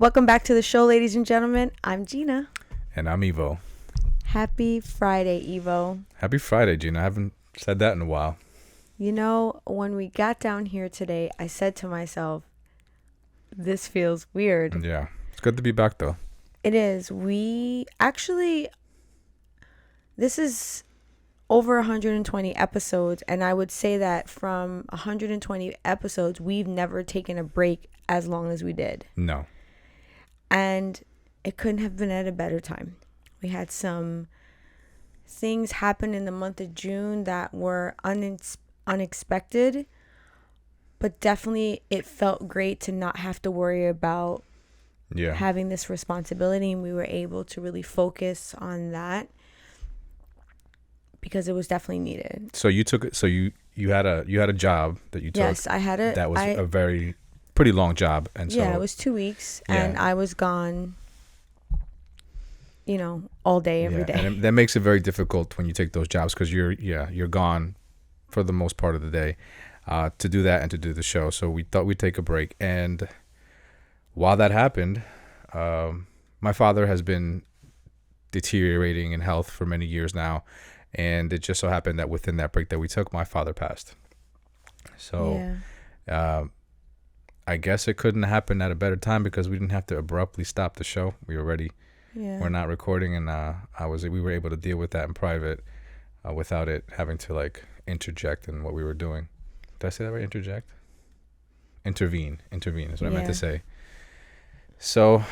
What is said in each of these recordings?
Welcome back to the show, ladies and gentlemen. I'm Jeanna. And I'm Ivo. Happy Friday, Ivo. Happy Friday, Jeanna. I haven't said that in a while. You know, when we got down here today, I said to myself, this feels weird. Yeah. It's good to be back, though. It is. This is over 120 episodes, and I would say that from 120 episodes, we've never taken a break as long as we did. No. And it couldn't have been at a better time. We had some things happen in the month of June that were unexpected, but definitely it felt great to not have to worry about having this responsibility, and we were able to really focus on that because it was definitely needed. So you took it. So you had a job that you took. Yes, I had it. That was a very pretty long job, and so it was 2 weeks, and I was gone. All day, every day. And that makes it very difficult when you take those jobs because you're gone for the most part of the day to do that and to do the show. So we thought we'd take a break. And while that happened, my father has been deteriorating in health for many years now. And it just so happened that within that break that we took, my father passed. So I guess it couldn't happen at a better time because we didn't have to abruptly stop the show. We were ready. We're not recording, and we were able to deal with that in private without it having to interject in what we were doing. Did I say that right? Intervene is what I meant to say. So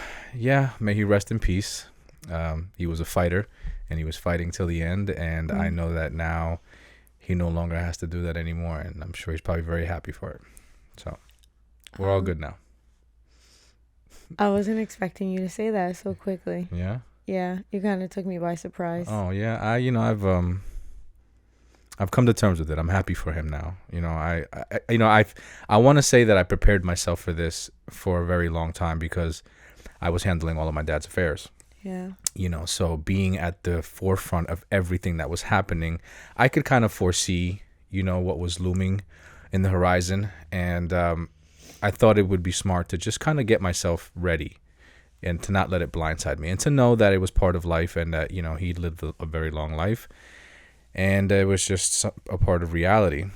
may he rest in peace. He was a fighter, and he was fighting till the end, and I know that now he no longer has to do that anymore, and I'm sure he's probably very happy for it. So we're all good now. I wasn't expecting you to say that so quickly. Yeah? Yeah, you kind of took me by surprise. Oh, yeah. I've come to terms with it. I'm happy for him now. I want to say that I prepared myself for this for a very long time because I was handling all of my dad's affairs. Yeah. So being at the forefront of everything that was happening, I could kind of foresee, what was looming in the horizon. And I thought it would be smart to just kind of get myself ready and to not let it blindside me and to know that it was part of life and that, he lived a very long life and it was just a part of reality,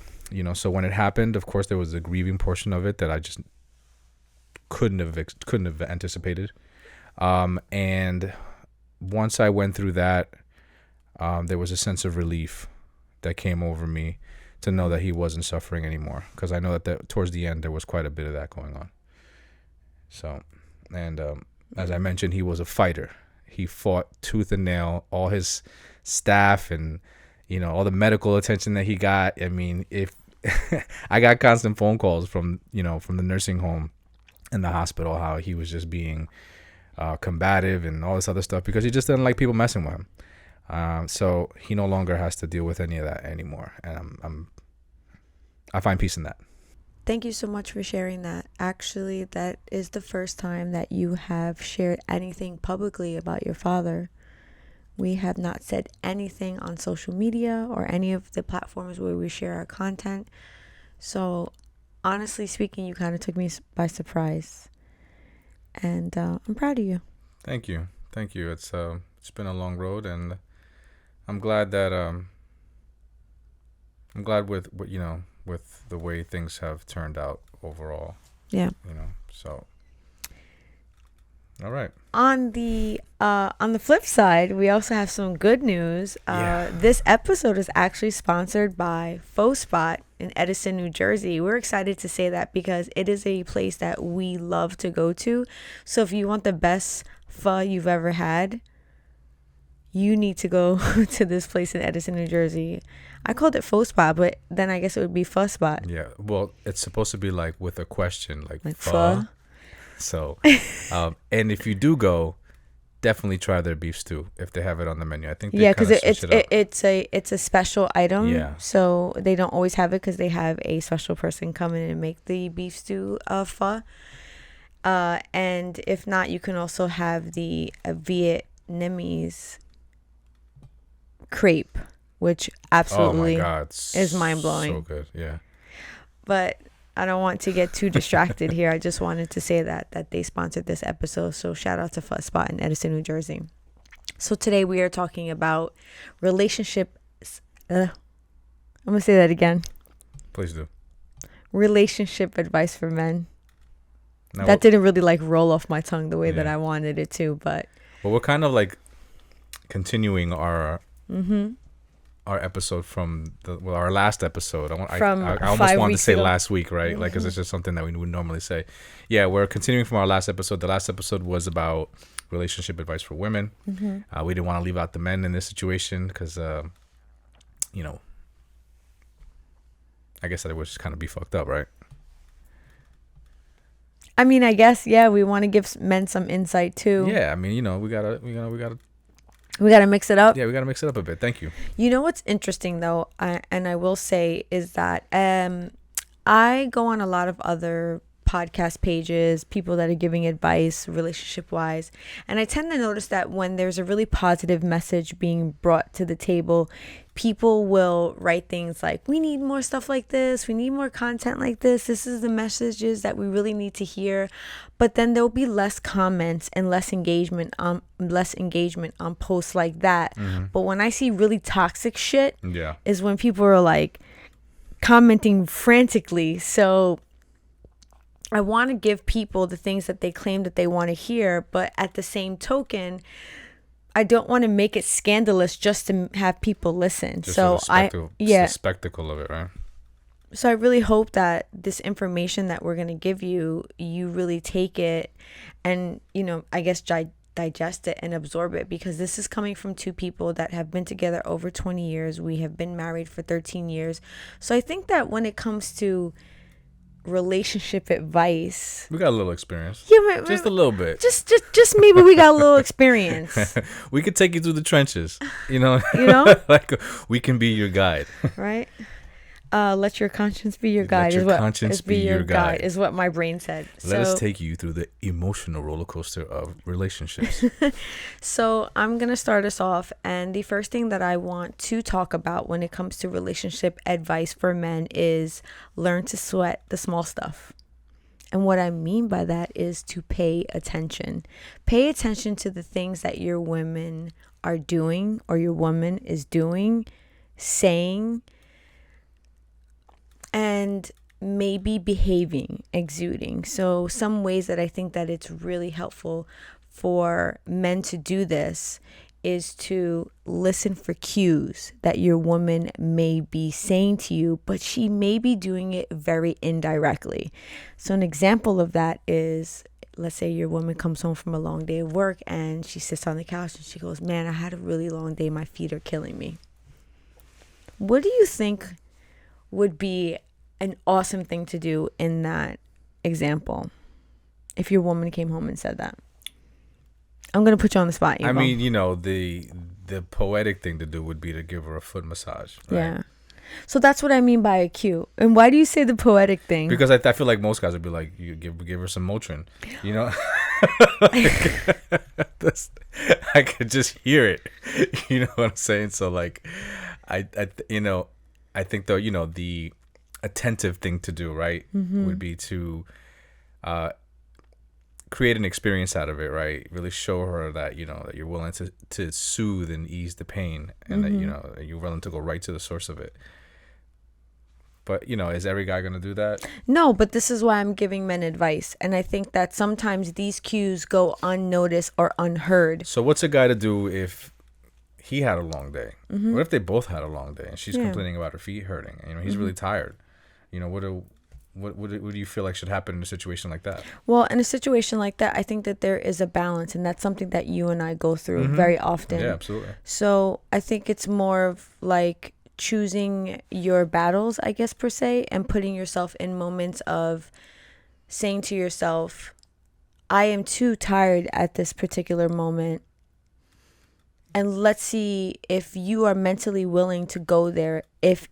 So when it happened, of course, there was a grieving portion of it that I just couldn't have anticipated. And once I went through that, there was a sense of relief that came over me to know that he wasn't suffering anymore. Because I know that towards the end, there was quite a bit of that going on. So, and as I mentioned, he was a fighter. He fought tooth and nail, all his staff and, all the medical attention that he got. I mean, if I got constant phone calls from the nursing home and the hospital, how he was just being combative and all this other stuff because he just didn't like people messing with him. So he no longer has to deal with any of that anymore, and I find peace in that. Thank you so much for sharing that. Actually, that is the first time that you have shared anything publicly about your father. We have not said anything on social media or any of the platforms where we share our content. So, honestly speaking, you kind of took me by surprise. And I'm proud of you. Thank you. It's been a long road, and I'm glad that with the way things have turned out overall. Yeah. So. All right. On the flip side, we also have some good news. This episode is actually sponsored by Pho Spot in Edison, New Jersey. We're excited to say that because it is a place that we love to go to. So if you want the best pho you've ever had, you need to go to this place in Edison, New Jersey. I called it Pho Spot, but then I guess it would be Pho Spot. Yeah. Well, it's supposed to be with a question, like pho. So, and if you do go, definitely try their beef stew if they have it on the menu. I think because it's a special item. Yeah. So they don't always have it because they have a special person come in and make the beef stew pho. And if not, you can also have the Vietnamese crepe, which absolutely is mind blowing. So good, yeah. But I don't want to get too distracted here. I just wanted to say that they sponsored this episode. So shout out to FuzzSpot in Edison, New Jersey. So today we are talking about relationship. I'm gonna say that again. Please do. Relationship advice for men. Now, that didn't really like roll off my tongue the way that I wanted it to, but. Well, we're kind of like continuing our episode from our last episode. I almost wanted to say ago. Last week, right? Like, because it's just something that we would normally say. Yeah, we're continuing from our last episode. The last episode was about relationship advice for women. We didn't want to leave out the men in this situation because, you know, I guess that it would just kind of be fucked up, right? I mean, I guess, yeah, we want to give men some insight too. Yeah, I mean, you know, we gotta mix it up. Yeah, we gotta mix it up a bit. Thank you. You know what's interesting though, and I will say is that I go on a lot of other podcast pages, people that are giving advice relationship wise, and I tend to notice that when there's a really positive message being brought to the table, people will write things like, we need more stuff like this, we need more content like this is the messages that we really need to hear. But then there'll be less comments and less engagement on posts like that. But when I see really toxic shit, is when people are like commenting frantically. So I want to give people the things that they claim that they want to hear, but at the same token, I don't want to make it scandalous just to have people listen. Just the spectacle of it, right? So I really hope that this information that we're going to give you, you really take it and, you know, I guess digest it and absorb it, because this is coming from two people that have been together over 20 years. We have been married for 13 years. So I think that when it comes to relationship advice, we got a little experience. Yeah, just a little bit. Just maybe we got a little experience. We could take you through the trenches, you know. Like we can be your guide, right? Let your conscience be your guide. Let your conscience be your guide is what my brain said. Let us take you through the emotional roller coaster of relationships. So I'm gonna start us off, and the first thing that I want to talk about when it comes to relationship advice for men is learn to sweat the small stuff. And what I mean by that is to pay attention. Pay attention to the things that your women are doing, or your woman is doing, saying, and maybe behaving, exuding. So some ways that I think that it's really helpful for men to do this is to listen for cues that your woman may be saying to you, but she may be doing it very indirectly. So an example of that is, let's say your woman comes home from a long day of work and she sits on the couch and she goes, man, I had a really long day. My feet are killing me. What do you think would be an awesome thing to do in that example if your woman came home and said that? I'm going to put you on the spot, Ivo. I mean, you know, the poetic thing to do would be to give her a foot massage, right? Yeah. So that's what I mean by a cue. And why do you say the poetic thing? Because I feel like most guys would be like, you give her some Motrin, you know? I could just hear it. You know what I'm saying? So like, I think though, you know, the attentive thing to do, right, would be to create an experience out of it, right? Really show her that, you know, that you're willing to soothe and ease the pain, and that, you know, you're willing to go right to the source of it. But, you know, is every guy going to do that? No, but this is why I'm giving men advice. And I think that sometimes these cues go unnoticed or unheard. So what's a guy to do if he had a long day? What if they both had a long day and she's complaining about her feet hurting? You know, he's really tired. You know, what do you feel like should happen in a situation like that? Well, in a situation like that, I think that there is a balance, and that's something that you and I go through very often. Yeah, absolutely. So I think it's more of like choosing your battles, I guess, per se, and putting yourself in moments of saying to yourself, I am too tired at this particular moment. And let's see if you are mentally willing to go there,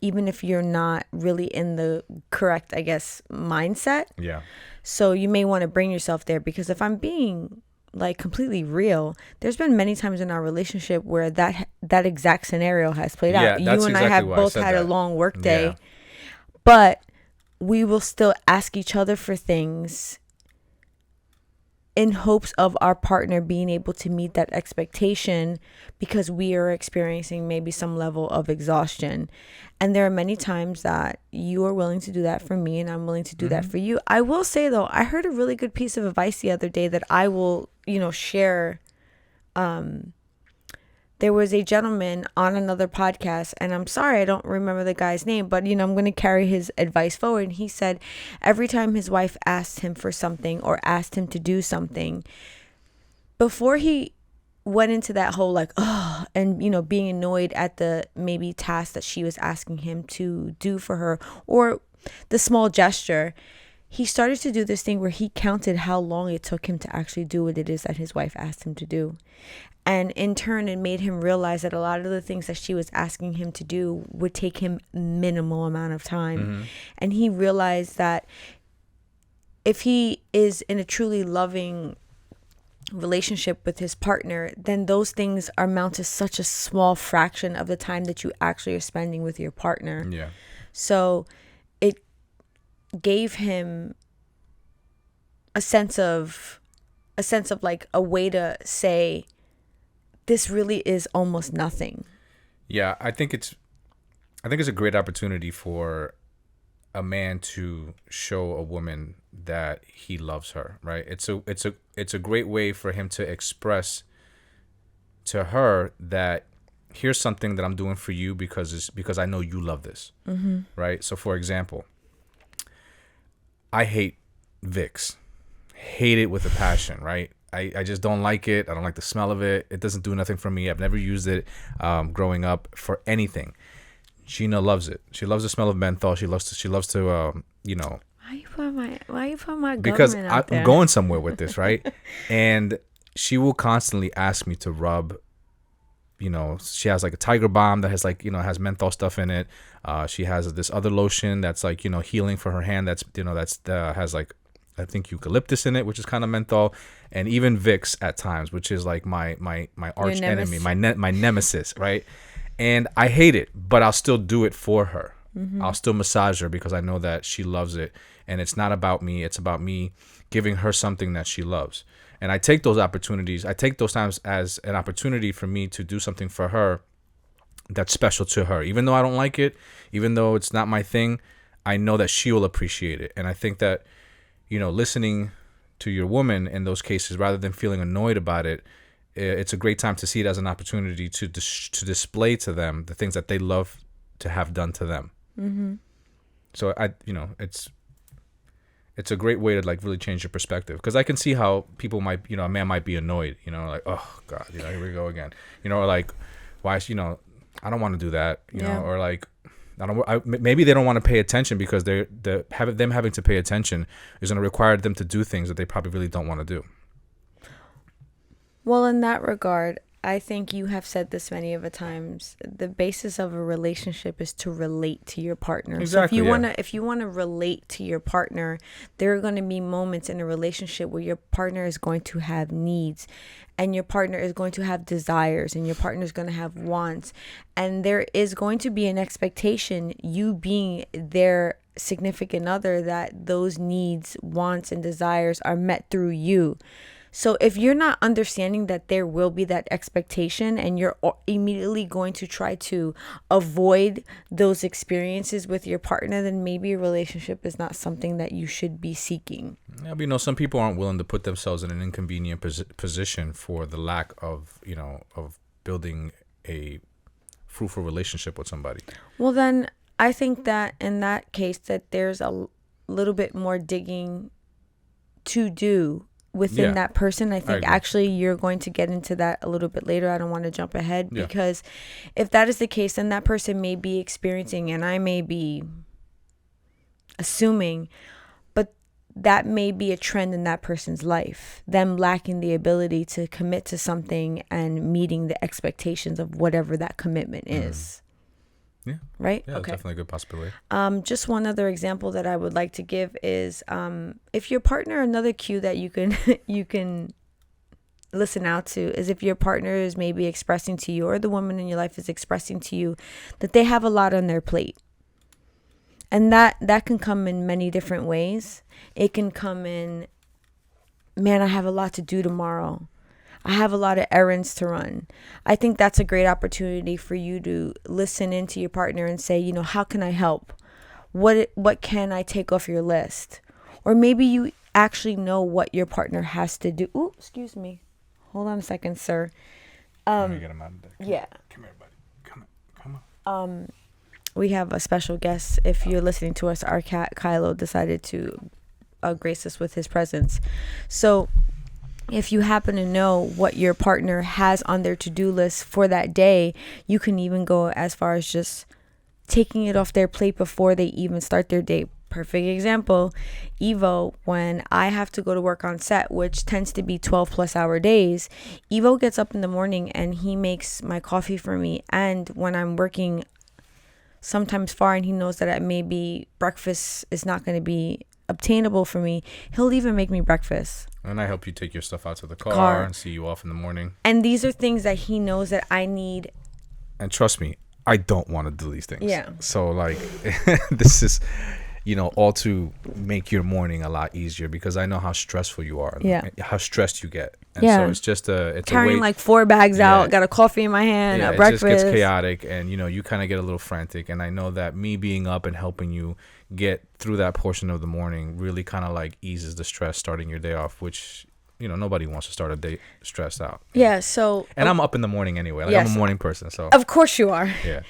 even if you're not really in the correct, I guess, mindset. Yeah. So you may want to bring yourself there, because if I'm being like completely real, there's been many times in our relationship where that exact scenario has played out. You and I have both had a long work day, but we will still ask each other for things in hopes of our partner being able to meet that expectation because we are experiencing maybe some level of exhaustion. And there are many times that you are willing to do that for me and I'm willing to do that for you. I will say though, I heard a really good piece of advice the other day that I will, share. There was a gentleman on another podcast, and I'm sorry I don't remember the guy's name, but I'm going to carry his advice forward. And he said every time his wife asked him for something or asked him to do something, before he went into that whole and being annoyed at the maybe task that she was asking him to do for her or the small gesture, he started to do this thing where he counted how long it took him to actually do what it is that his wife asked him to do. And in turn, it made him realize that a lot of the things that she was asking him to do would take him minimal amount of time. And he realized that if he is in a truly loving relationship with his partner, then those things amount to such a small fraction of the time that you actually are spending with your partner. Yeah. So it gave him a sense of like a way to say, this really is almost nothing. Yeah, I think it's a great opportunity for a man to show a woman that he loves her, right? It's a great way for him to express to her that here's something that I'm doing for you because I know you love this, right? So for example, I hate Vicks, hate it with a passion, right? I just don't like it. I don't like the smell of it. It doesn't do nothing for me. I've never used it growing up for anything. Jeanna loves it. She loves the smell of menthol. She loves to Why you put my because I'm going somewhere with this, right? And she will constantly ask me to rub. She has like a Tiger Balm that has has menthol stuff in it. She has this other lotion that's healing for her hand. That's has I think eucalyptus in it, which is kind of menthol, and even Vicks at times, which is like my arch enemy, my nemesis, right? And I hate it, but I'll still do it for her. I'll still massage her because I know that she loves it, and it's not about me. It's about me giving her something that she loves. And I take those opportunities. I take those times as an opportunity for me to do something for her that's special to her. Even though I don't like it, even though it's not my thing, I know that she will appreciate it. And I think that listening to your woman in those cases, rather than feeling annoyed about it, it's a great time to see it as an opportunity to display to them the things that they love to have done to them. So it's a great way to really change your perspective, because I can see how people might, a man might be annoyed, like, oh God, here we go again, or like, why, I don't want to do that, or like, maybe they don't want to pay attention because them having to pay attention is going to require them to do things that they probably really don't want to do. Well, in that regard, I think you have said this many of a times. The basis of a relationship is to relate to your partner. Exactly. So if you want to relate to your partner, there are going to be moments in a relationship where your partner is going to have needs, and your partner is going to have desires, and your partner is going to have wants, and there is going to be an expectation, you being their significant other, that those needs, wants, and desires are met through you. So if you're not understanding that there will be that expectation, and you're immediately going to try to avoid those experiences with your partner, then maybe a relationship is not something that you should be seeking. Yeah, but some people aren't willing to put themselves in an inconvenient position for the lack of, of building a fruitful relationship with somebody. Well, then I think that in that case that there's a little bit more digging to do within that person. I think actually you're going to get into that a little bit later. I don't want to jump ahead, because if that is the case, then that person may be experiencing, and I may be assuming, but that may be a trend in that person's life, them lacking the ability to commit to something and meeting the expectations of whatever that commitment is. Yeah. Right? Yeah, okay. That's definitely a good possibility. Just one other example that I would like to give is if your partner, another cue that you can listen out to is if your partner is maybe expressing to you, or the woman in your life is expressing to you, that they have a lot on their plate. And that can come in many different ways. It can come in, man, I have a lot to do tomorrow. I have a lot of errands to run. I think that's a great opportunity for you to listen into your partner and say, you know, how can I help? What can I take off your list? Or maybe you actually know what your partner has to do. Ooh, excuse me. Hold on a second, sir. Let me get him out of there. Yeah. Come here, buddy. Come on. We have a special guest. If you're listening to us, our cat Kylo decided to grace us with his presence. So if you happen to know what your partner has on their to-do list for that day, you can even go as far as just taking it off their plate before they even start their day. Perfect example, Ivo, when I have to go to work on set, which tends to be 12 plus hour days, Ivo gets up in the morning and he makes my coffee for me. And when I'm working sometimes far and he knows that maybe breakfast is not going to be obtainable for me, he'll even make me breakfast. And I help you take your stuff out to the car and see you off in the morning. And these are things that he knows that I need. And trust me, I don't want to do these things. Yeah. So like, this is, you know, all to make your morning a lot easier because I know how stressful you are. Yeah. How stressed you get. And yeah. So it's just it's carrying a way, like 4 bags out, got a coffee in my hand, a breakfast. It just gets chaotic and, you know, you kind of get a little frantic. And I know that me being up and helping you get through that portion of the morning really kind of like eases the stress starting your day off, which, you know, nobody wants to start a day stressed out. Yeah, so... And I'm up in the morning anyway. Like, yes, I'm a morning person, so... Of course you are. Yeah.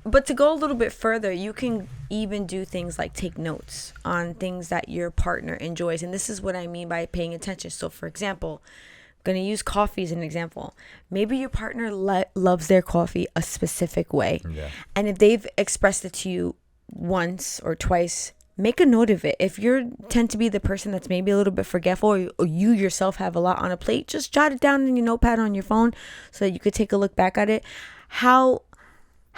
But to go a little bit further, you can even do things like take notes on things that your partner enjoys. And this is what I mean by paying attention. So, for example, I'm going to use coffee as an example. Maybe your partner loves their coffee a specific way. Yeah. And if they've expressed it to you once or twice, make a note of it. If you tend to be the person that's maybe a little bit forgetful, or you yourself have a lot on a plate, just jot it down in your notepad on your phone so that you could take a look back at it. How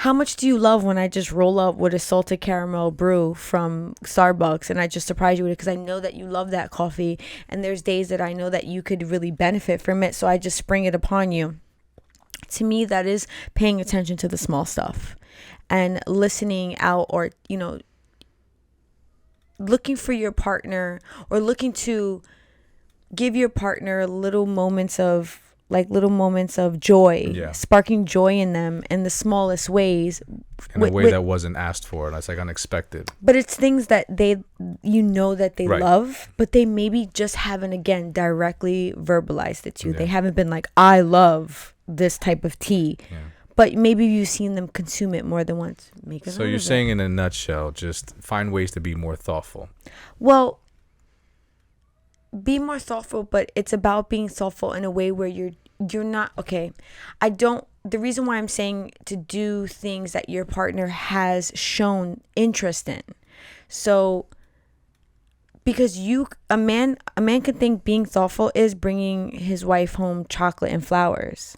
much do you love when I just roll up with a salted caramel brew from Starbucks and I just surprise you with it because I know that you love that coffee and there's days that I know that you could really benefit from it, so I just spring it upon you. To me, that is paying attention to the small stuff and listening out, or, you know, looking for your partner or looking to give your partner little moments of joy, sparking joy in them in the smallest ways, in a way that wasn't asked for. That's like unexpected, but it's things that they right. love, but they maybe just haven't again directly verbalized it to you. They haven't been like, I love this type of tea. But maybe you've seen them consume it more than once. So you're saying in a nutshell, just find ways to be more thoughtful. Well, be more thoughtful, but it's about being thoughtful in a way where you're not, okay. The reason why I'm saying to do things that your partner has shown interest in. So, because a man can think being thoughtful is bringing his wife home chocolate and flowers.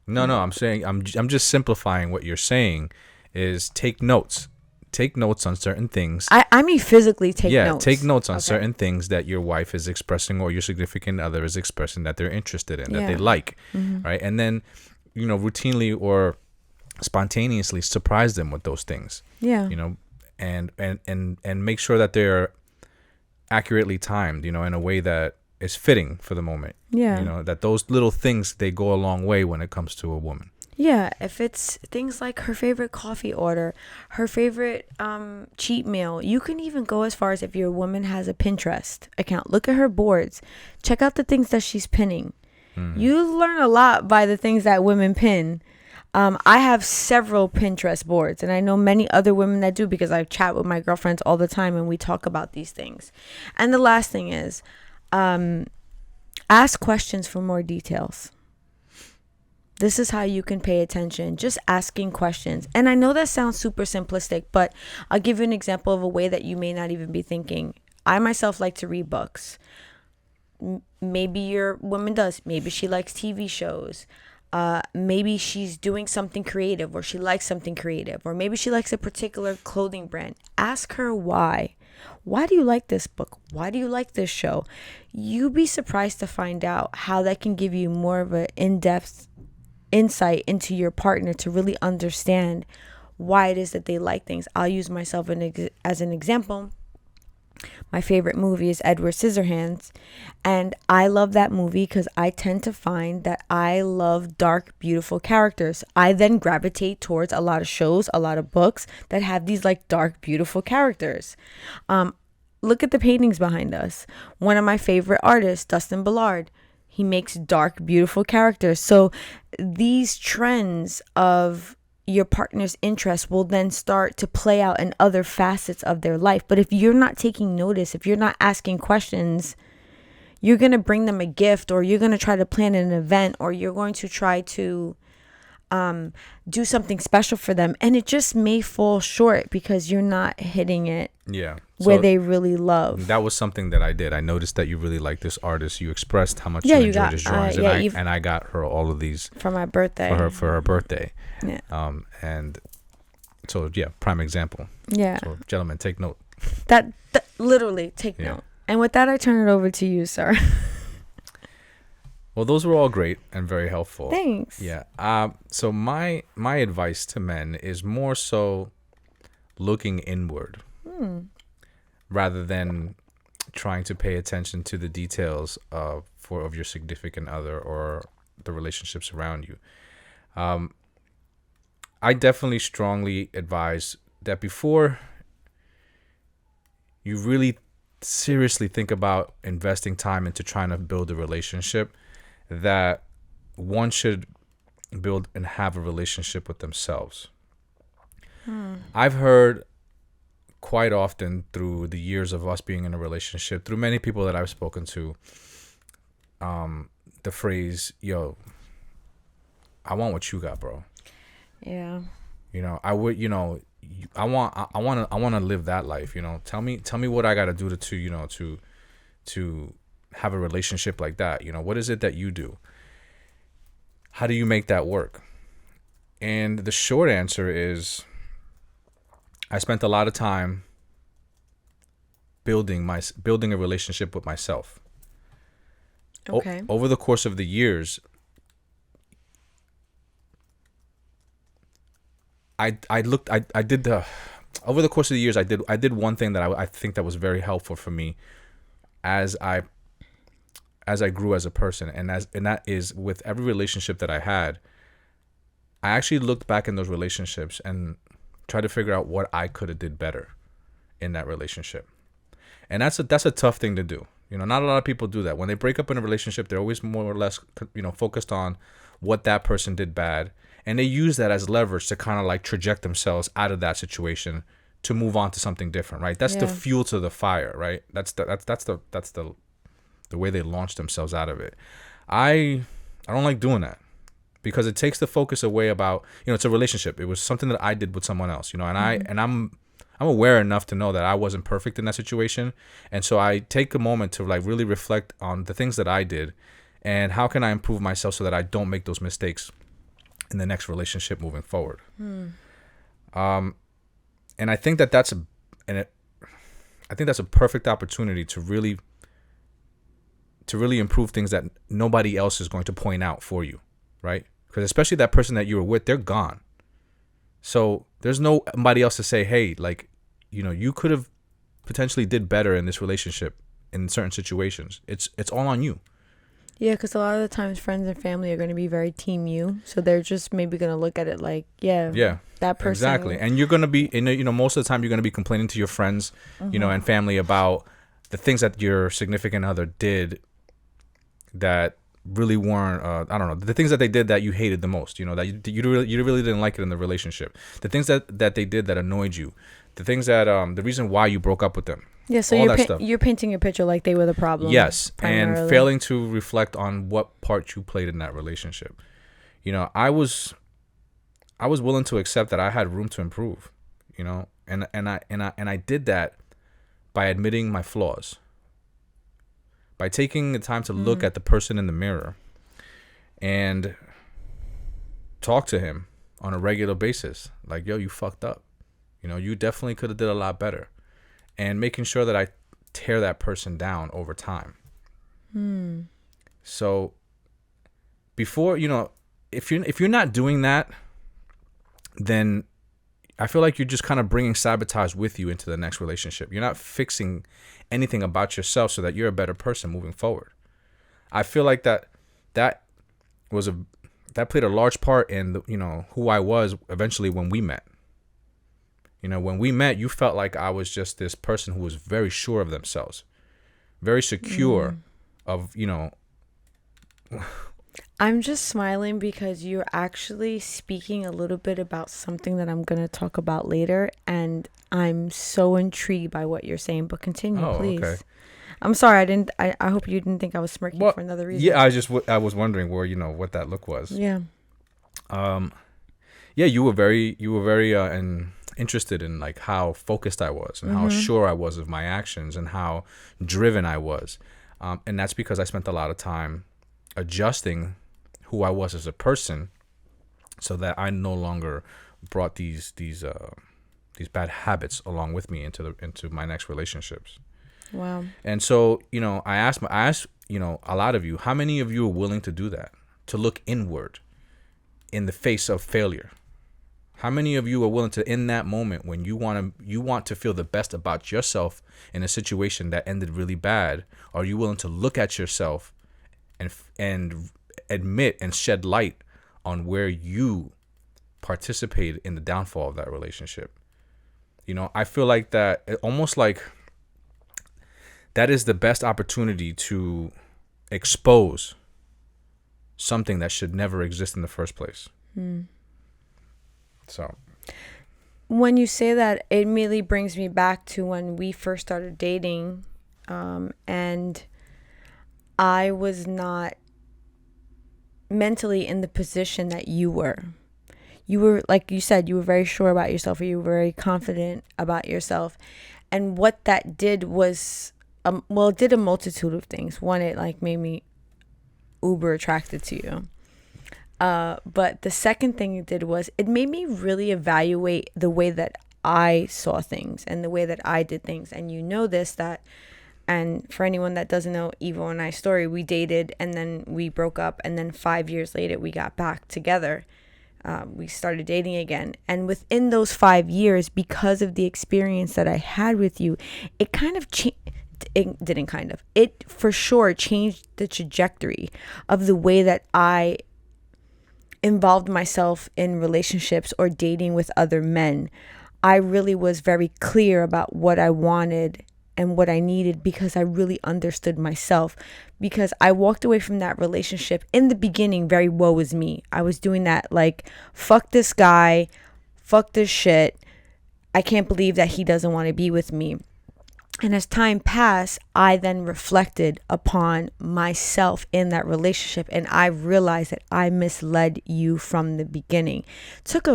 No, I'm saying I'm just simplifying what you're saying is take notes. Take notes on certain things. I mean physically take notes. Yeah, take notes on certain things that your wife is expressing or your significant other is expressing that they're interested in, that they like, right? And then, you know, routinely or spontaneously surprise them with those things. Yeah. You know, and make sure that they're accurately timed, you know, in a way that is fitting for the moment. Yeah. You know, that those little things, they go a long way when it comes to a woman. Yeah, if it's things like her favorite coffee order, her favorite cheat meal, you can even go as far as if your woman has a Pinterest account. Look at her boards. Check out the things that she's pinning. You learn a lot by the things that women pin. I have several Pinterest boards, and I know many other women that do because I chat with my girlfriends all the time and we talk about these things. And the last thing is, ask questions for more details. This is how you can pay attention, just asking questions. And I know that sounds super simplistic, but I'll give you an example of a way that you may not even be thinking. I myself like to read books. Maybe your woman does. Maybe she likes TV shows. Maybe she's doing something creative, or she likes something creative, or maybe she likes a particular clothing brand. Ask her why. Why do you like this book? Why do you like this show? You'd be surprised to find out how that can give you more of an in-depth insight into your partner to really understand why it is that they like things. I'll use myself as an example. My favorite movie is Edward Scissorhands, and I love that movie because I tend to find that I love dark, beautiful characters. I then gravitate towards a lot of shows, a lot of books that have these like dark, beautiful characters. Look at the paintings behind us. One of my favorite artists, Dustin Ballard, he makes dark, beautiful characters. So these trends of your partner's interest will then start to play out in other facets of their life. But if you're not taking notice, if you're not asking questions, you're going to bring them a gift, or you're going to try to plan an event, or you're going to try to do something special for them, and it just may fall short because you're not hitting it where they really love. That was something that I did. I noticed that you really like this artist. You expressed how much you enjoyed his drawings, and I got her all of these for my birthday. For her birthday. Yeah. And so prime example. Yeah. So gentlemen, take note. That literally take note. And with that, I turn it over to you, sir. Well, those were all great and very helpful. Thanks. Yeah. So my advice to men is more so looking inward rather than trying to pay attention to the details of your significant other or the relationships around you. I definitely strongly advise that before you really seriously think about investing time into trying to build a relationship, that one should build and have a relationship with themselves. I've heard quite often through the years of us being in a relationship, through many people that I've spoken to, the phrase, "Yo, I want what you got, bro." Yeah. I would, I want to live that life. Tell me what I got to do to have a relationship like that. What is it that you do? How do you make that work? And the short answer is, I spent a lot of time building a relationship with myself. Okay. Over the course of the years, over the course of the years, I did one thing that I think that was very helpful for me as I grew as a person, and that is, with every relationship that I had, I actually looked back in those relationships and tried to figure out what I could have did better in that relationship. And that's a tough thing to do. Not a lot of people do that. When they break up in a relationship, they're always more or less focused on what that person did bad, and they use that as leverage to kind of like traject themselves out of that situation to move on to something different, right? That's the fuel to the fire, right? That's the way they launch themselves out of it. I don't like doing that, because it takes the focus away about, it's a relationship. It was something that I did with someone else, and I'm aware enough to know that I wasn't perfect in that situation. And so I take a moment to like really reflect on the things that I did and how can I improve myself so that I don't make those mistakes in the next relationship moving forward. And I think that's a perfect opportunity to really improve things that nobody else is going to point out for you, right? Because especially that person that you were with, they're gone. So there's nobody else to say, hey, like, you could have potentially did better in this relationship in certain situations. It's all on you. Yeah, because a lot of the times friends and family are going to be very team you. So they're just maybe going to look at it like, that person. Exactly. And you're going to be, most of the time you're going to be complaining to your friends, and family about the things that your significant other did that really weren't, I don't know, the things that they did that you hated the most, that you really didn't like it in the relationship. The things that they did that annoyed you. The things that, the reason why you broke up with them. Yeah, so you're painting a picture like they were the problem. Yes, primarily. and failing to reflect on what part you played in that relationship. I was willing to accept that I had room to improve, and I did that by admitting my flaws, by taking the time to look at the person in the mirror and talk to him on a regular basis. Like, yo, you fucked up. You definitely could have did a lot better. And making sure that I tear that person down over time. So before, if you're not doing that, then I feel like you're just kind of bringing sabotage with you into the next relationship. You're not fixing anything about yourself so that you're a better person moving forward. I feel like that was that played a large part in who I was eventually when we met. When we met, you felt like I was just this person who was very sure of themselves, very secure of. I'm just smiling because you're actually speaking a little bit about something that I'm going to talk about later, and I'm so intrigued by what you're saying. But continue, please. Okay. I'm sorry, I hope you didn't think I was smirking for another reason. Yeah, I was wondering where what that look was. Yeah. Yeah, you were very interested in like how focused I was and how sure I was of my actions and how driven I was, and that's because I spent a lot of time adjusting who I was as a person, so that I no longer brought these bad habits along with me into my next relationships. Wow. And so I asked a lot of you, how many of you are willing to do that, to look inward in the face of failure? How many of you are willing to, in that moment when you want to feel the best about yourself in a situation that ended really bad, are you willing to look at yourself and admit and shed light on where you participated in the downfall of that relationship? I feel like that almost like that is the best opportunity to expose something that should never exist in the first place. So when you say that, it immediately brings me back to when we first started dating, and I was not mentally in the position that you were. You were, like you said, you were very sure about yourself, or you were very confident about yourself. And what that did was, it did a multitude of things. One, it like made me uber attracted to you. But the second thing it did was it made me really evaluate the way that I saw things and the way that I did things. And and for anyone that doesn't know Ivo and I's story, we dated and then we broke up, and then 5 years later we got back together. We started dating again, and within those 5 years, because of the experience that I had with you, it kind of it for sure changed the trajectory of the way that I involved myself in relationships or dating with other men. I really was very clear about what I wanted and what I needed, because I really understood myself. Because I walked away from that relationship in the beginning very woe is me. I was doing that like, fuck this guy, fuck this shit, I can't believe that he doesn't want to be with me. And as time passed, I then reflected upon myself in that relationship, and I realized that I misled you from the beginning. I took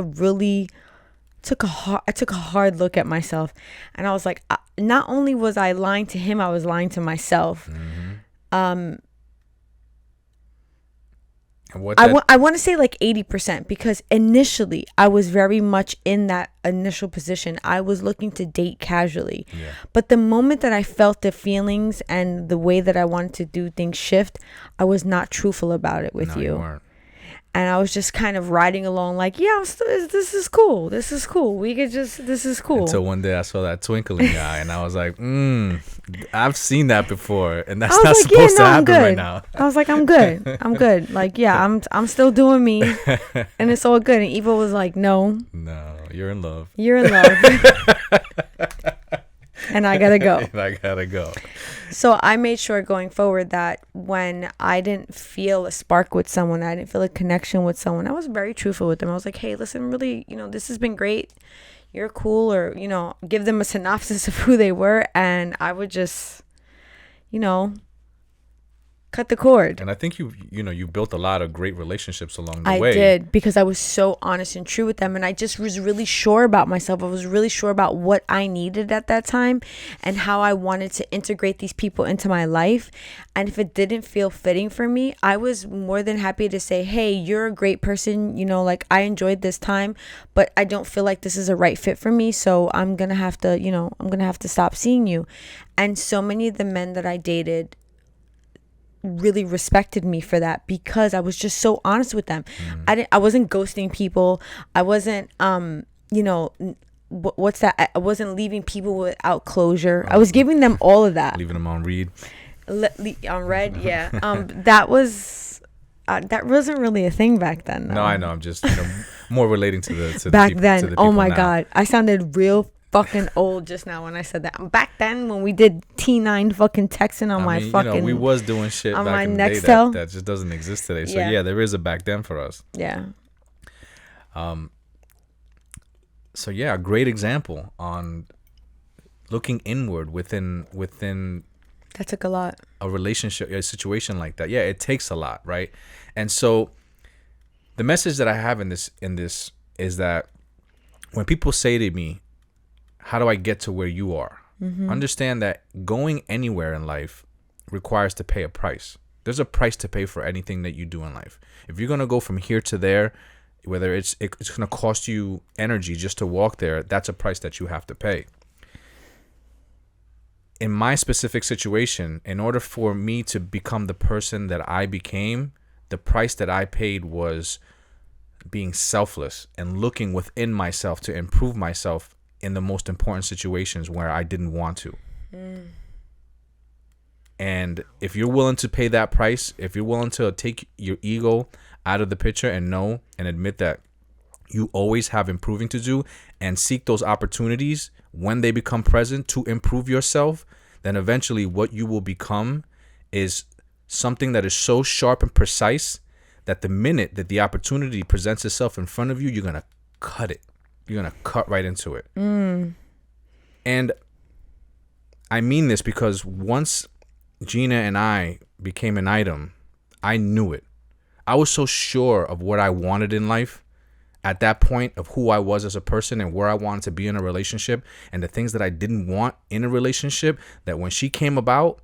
a hard look at myself, and I was like, not only was I lying to him, I was lying to myself. I want to say like 80%, because initially I was very much in that initial position. I was looking to date casually. Yeah. But the moment that I felt the feelings and the way that I wanted to do things shift, I was not truthful about it with you. You weren't. And I was just kind of riding along like, yeah, this is cool. This is cool. This is cool. Until one day I saw that twinkle in your eye, and I was like, I've seen that before, and that's not supposed to happen right now. I was like, I'm good. I'm good. Like, yeah, I'm still doing me, and it's all good. And Ivo was like, no, you're in love. You're in love. And I gotta go. So I made sure going forward that when I didn't feel a spark with someone, I didn't feel a connection with someone, I was very truthful with them. I was like, hey, listen, really, this has been great. You're cool, or, give them a synopsis of who they were. And I would just, cut the cord. And I think you built a lot of great relationships along the way. I did, because I was so honest and true with them, and I just was really sure about myself. I was really sure about what I needed at that time and how I wanted to integrate these people into my life. And if it didn't feel fitting for me, I was more than happy to say, hey, you're a great person, like I enjoyed this time, but I don't feel like this is a right fit for me, so I'm gonna have to stop seeing you. And so many of the men that I dated really respected me for that, because I was just so honest with them. I wasn't ghosting people. I wasn't what's that? I wasn't leaving people without closure. I was giving them all of that. Leaving them on read. On red, yeah. That wasn't really a thing back then, though. No, I know. I'm just more relating to the back to then. the Oh people my now. God, I sounded real fucking old just now when I said that. Back then, when we did T9 fucking texting on my fucking, we was doing shit on back my in the day Nextel. that just doesn't exist today. So Yeah. there is a back then for us. Yeah. So yeah, a great example on looking inward within That took a lot. a relationship, a situation like that. Yeah, it takes a lot, right? And so the message that I have in this is that when people say to me, how do I get to where you are? Understand that going anywhere in life requires to pay a price. There's a price to pay for anything that you do in life. If you're going to go from here to there, whether it's going to cost you energy just to walk there, that's a price that you have to pay. In my specific situation, in order for me to become the person that I became, the price that I paid was being selfless and looking within myself to improve myself in the most important situations where I didn't want to. And if you're willing to pay that price, if you're willing to take your ego out of the picture and know and admit that you always have improving to do and seek those opportunities when they become present to improve yourself, then eventually what you will become is something that is so sharp and precise that the minute that the opportunity presents itself in front of you, you're going to cut it. You're going to cut right into it. And I mean this because once Jeanna and I became an item, I knew it. I was so sure of what I wanted in life at that point, of who I was as a person and where I wanted to be in a relationship and the things that I didn't want in a relationship, that when she came about,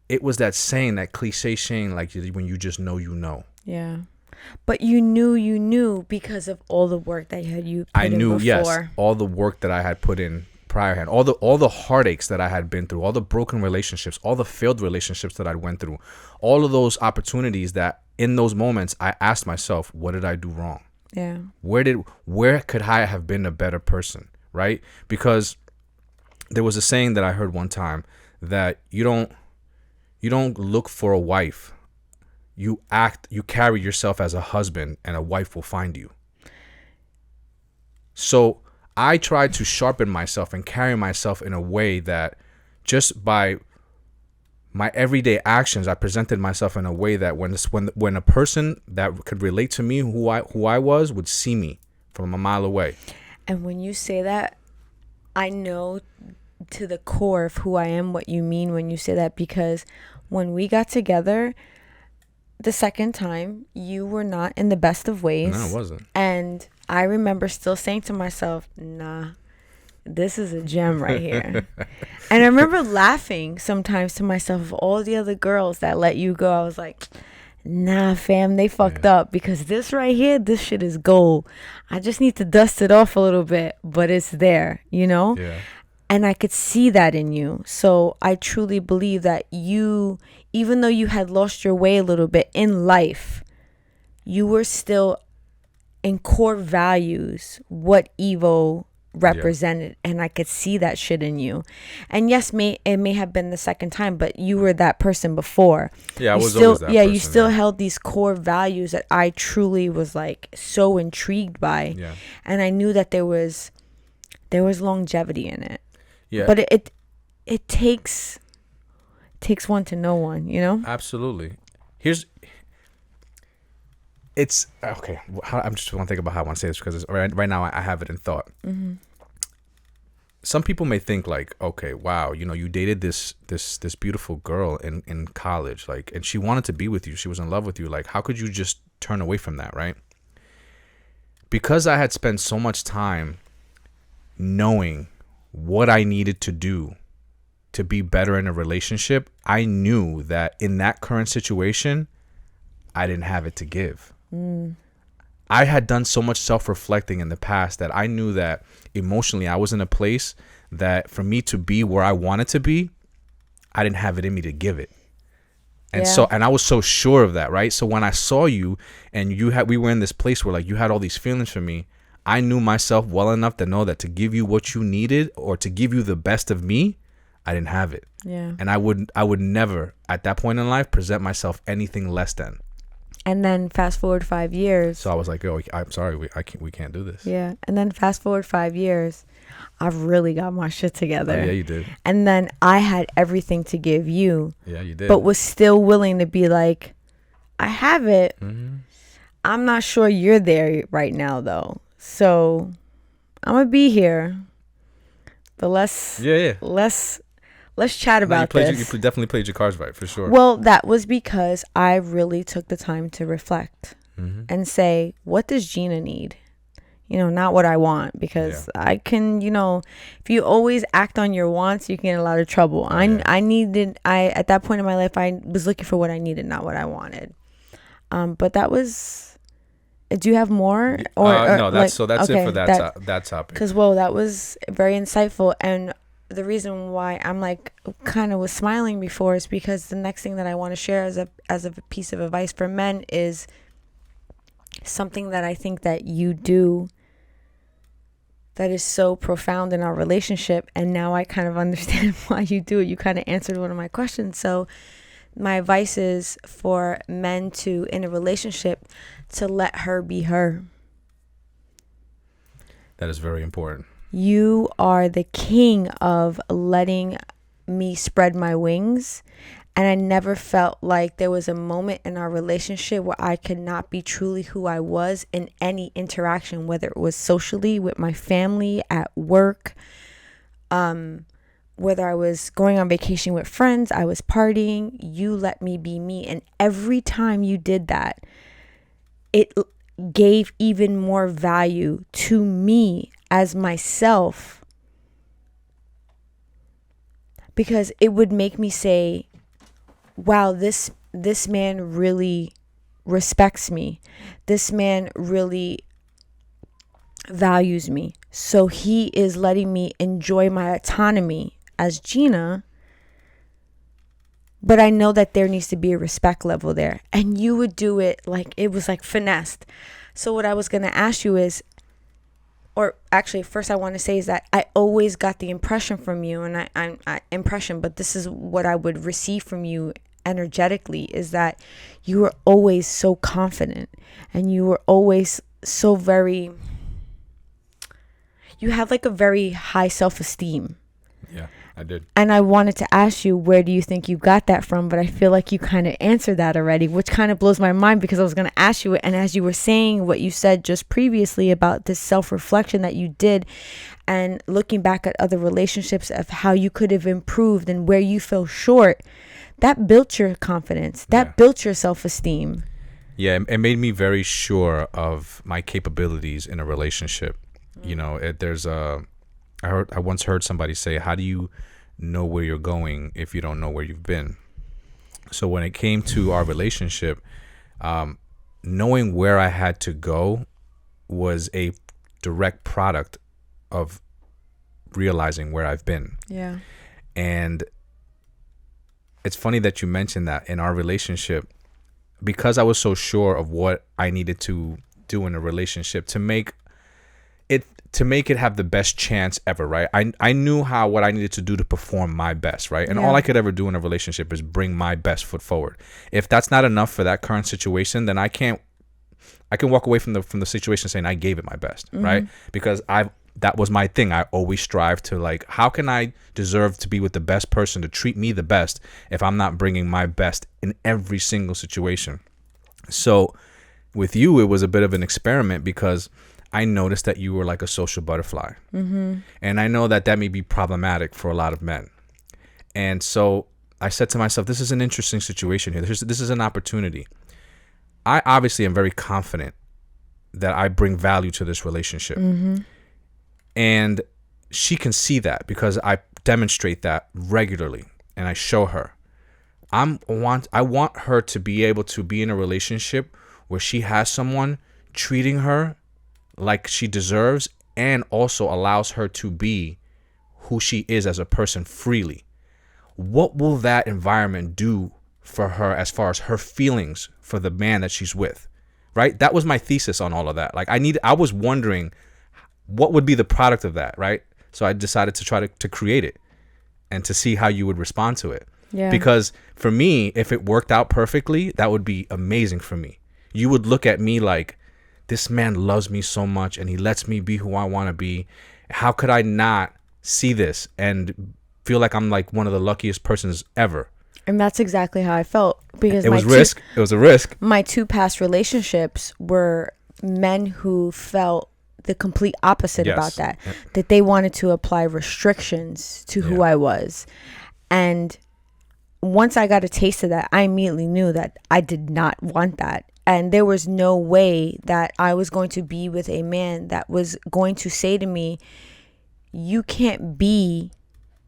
it was that saying, that cliche saying, like, when you just know, you know. Yeah. But you knew because of all the work that you put in before. Yes, all the work that I had put in priorhand, all the heartaches that I had been through, all the broken relationships, all the failed relationships that I went through, all of those opportunities that in those moments I asked myself, what did I do wrong? Yeah. Where could I have been a better person, right? Because there was a saying that I heard one time that you don't look for a wife. You carry yourself as a husband, and a wife will find you. So I tried to sharpen myself and carry myself in a way that just by my everyday actions, I presented myself in a way that when a person that could relate to me, who I was, would see me from a mile away. And when you say that, I know to the core of who I am what you mean when you say that, because when we got together the second time, you were not in the best of ways. No, I wasn't. And I remember still saying to myself, nah, this is a gem right here. And I remember laughing sometimes to myself of all the other girls that let you go. I was like, nah, fam, they fucked up, because this right here, this shit is gold. I just need to dust it off a little bit, but it's there, Yeah. And I could see that in you. So I truly believe that you, even though you had lost your way a little bit in life, you were still in core values what Ivo represented. And I could see that shit in you. And yes, it may have been the second time, but you were that person before. Yeah, I was still, always that person. You still held these core values that I truly was like so intrigued by. Yeah. And I knew that there was longevity in it. Yeah. But it takes one to know one, Absolutely. It's okay. I'm just want to think about how I want to say this, because right now I have it in thought. Mm-hmm. Some people may think like, okay, wow, you dated this beautiful girl in college, like, and she wanted to be with you. She was in love with you. Like, how could you just turn away from that, right? Because I had spent so much time knowing what I needed to do to be better in a relationship, I knew that in that current situation, I didn't have it to give. I had done so much self-reflecting in the past that I knew that emotionally I was in a place that for me to be where I wanted to be, I didn't have it in me to give it. And I was so sure of that, right? So when I saw you and we were in this place where like you had all these feelings for me, I knew myself well enough to know that to give you what you needed or to give you the best of me, I didn't have it. Yeah. And I would never at that point in life present myself anything less than. And then fast forward 5 years. So I was like, "Oh, I'm sorry, we can't do this." Yeah. And then fast forward 5 years, I've really got my shit together. Oh, yeah, you did. And then I had everything to give you. Yeah, you did. But was still willing to be like, I have it. Mm-hmm. I'm not sure you're there right now, though. So I'm gonna be here. But let's chat about this. You definitely played your cards right, for sure. Well, that was because I really took the time to reflect and say, what does Jeanna need? Not what I want, because I can, if you always act on your wants, you can get in a lot of trouble. At that point in my life, I was looking for what I needed, not what I wanted. But that was, do you have more? No, that's okay, it for that topic. Because, that was very insightful. And the reason why I'm like kind of was smiling before is because the next thing that I want to share as a piece of advice for men is something that I think that you do that is so profound in our relationship. And now I kind of understand why you do it. You kind of answered one of my questions. So my advice is for men to, in a relationship, to let her be her. That is very important. You are the king of letting me spread my wings. And I never felt like there was a moment in our relationship where I could not be truly who I was in any interaction, whether it was socially, with my family, at work, whether I was going on vacation with friends, I was partying. You let me be me. And every time you did that, it gave even more value to me as myself, because it would make me say, wow, this man really respects me. This man really values me. So he is letting me enjoy my autonomy as Jeanna. But I know that there needs to be a respect level there. And you would do it like it was like finessed. So what I was going to ask you is, or actually first I want to say is that I always got the impression from you, and but this is what I would receive from you energetically, is that you were always so confident, and you were always so you have like a very high self-esteem. Yeah, I did. And I wanted to ask you, where do you think you got that from? But I feel like you kind of answered that already, which kind of blows my mind, because I was going to ask you it. And as you were saying what you said just previously about this self-reflection that you did, and looking back at other relationships of how you could have improved and where you fell short, that built your confidence. That built your self-esteem. Yeah, it made me very sure of my capabilities in a relationship. I once heard somebody say, how do you know where you're going if you don't know where you've been? So when it came to our relationship, knowing where I had to go was a direct product of realizing where I've been. Yeah. And it's funny that you mentioned that in our relationship, because I was so sure of what I needed to do in a relationship to make it have the best chance ever, right? I knew what I needed to do to perform my best, right? And all I could ever do in a relationship is bring my best foot forward. If that's not enough for that current situation, then I can walk away from the situation saying I gave it my best, right? Because that was my thing. I always strive to, like, how can I deserve to be with the best person to treat me the best if I'm not bringing my best in every single situation? So with you, it was a bit of an experiment, because I noticed that you were like a social butterfly. And I know that may be problematic for a lot of men. And so I said to myself, this is an interesting situation here. This is an opportunity. I obviously am very confident that I bring value to this relationship. And she can see that because I demonstrate that regularly, and I show her. I want her to be able to be in a relationship where she has someone treating her like she deserves, and also allows her to be who she is as a person freely. What will that environment do for her as far as her feelings for the man that she's with, right? That was my thesis on all of that. Like I was wondering, what would be the product of that, right? So I decided to try to create it and to see how you would respond to it. Yeah. Because for me, if it worked out perfectly, that would be amazing for me. You would look at me like, this man loves me so much and he lets me be who I want to be. How could I not see this and feel like I'm like one of the luckiest persons ever? And that's exactly how I felt, because it was a risk. My 2 past relationships were men who felt the complete opposite about that. Yep. That they wanted to apply restrictions to who I was. And once I got a taste of that, I immediately knew that I did not want that. And there was no way that I was going to be with a man that was going to say to me, you can't be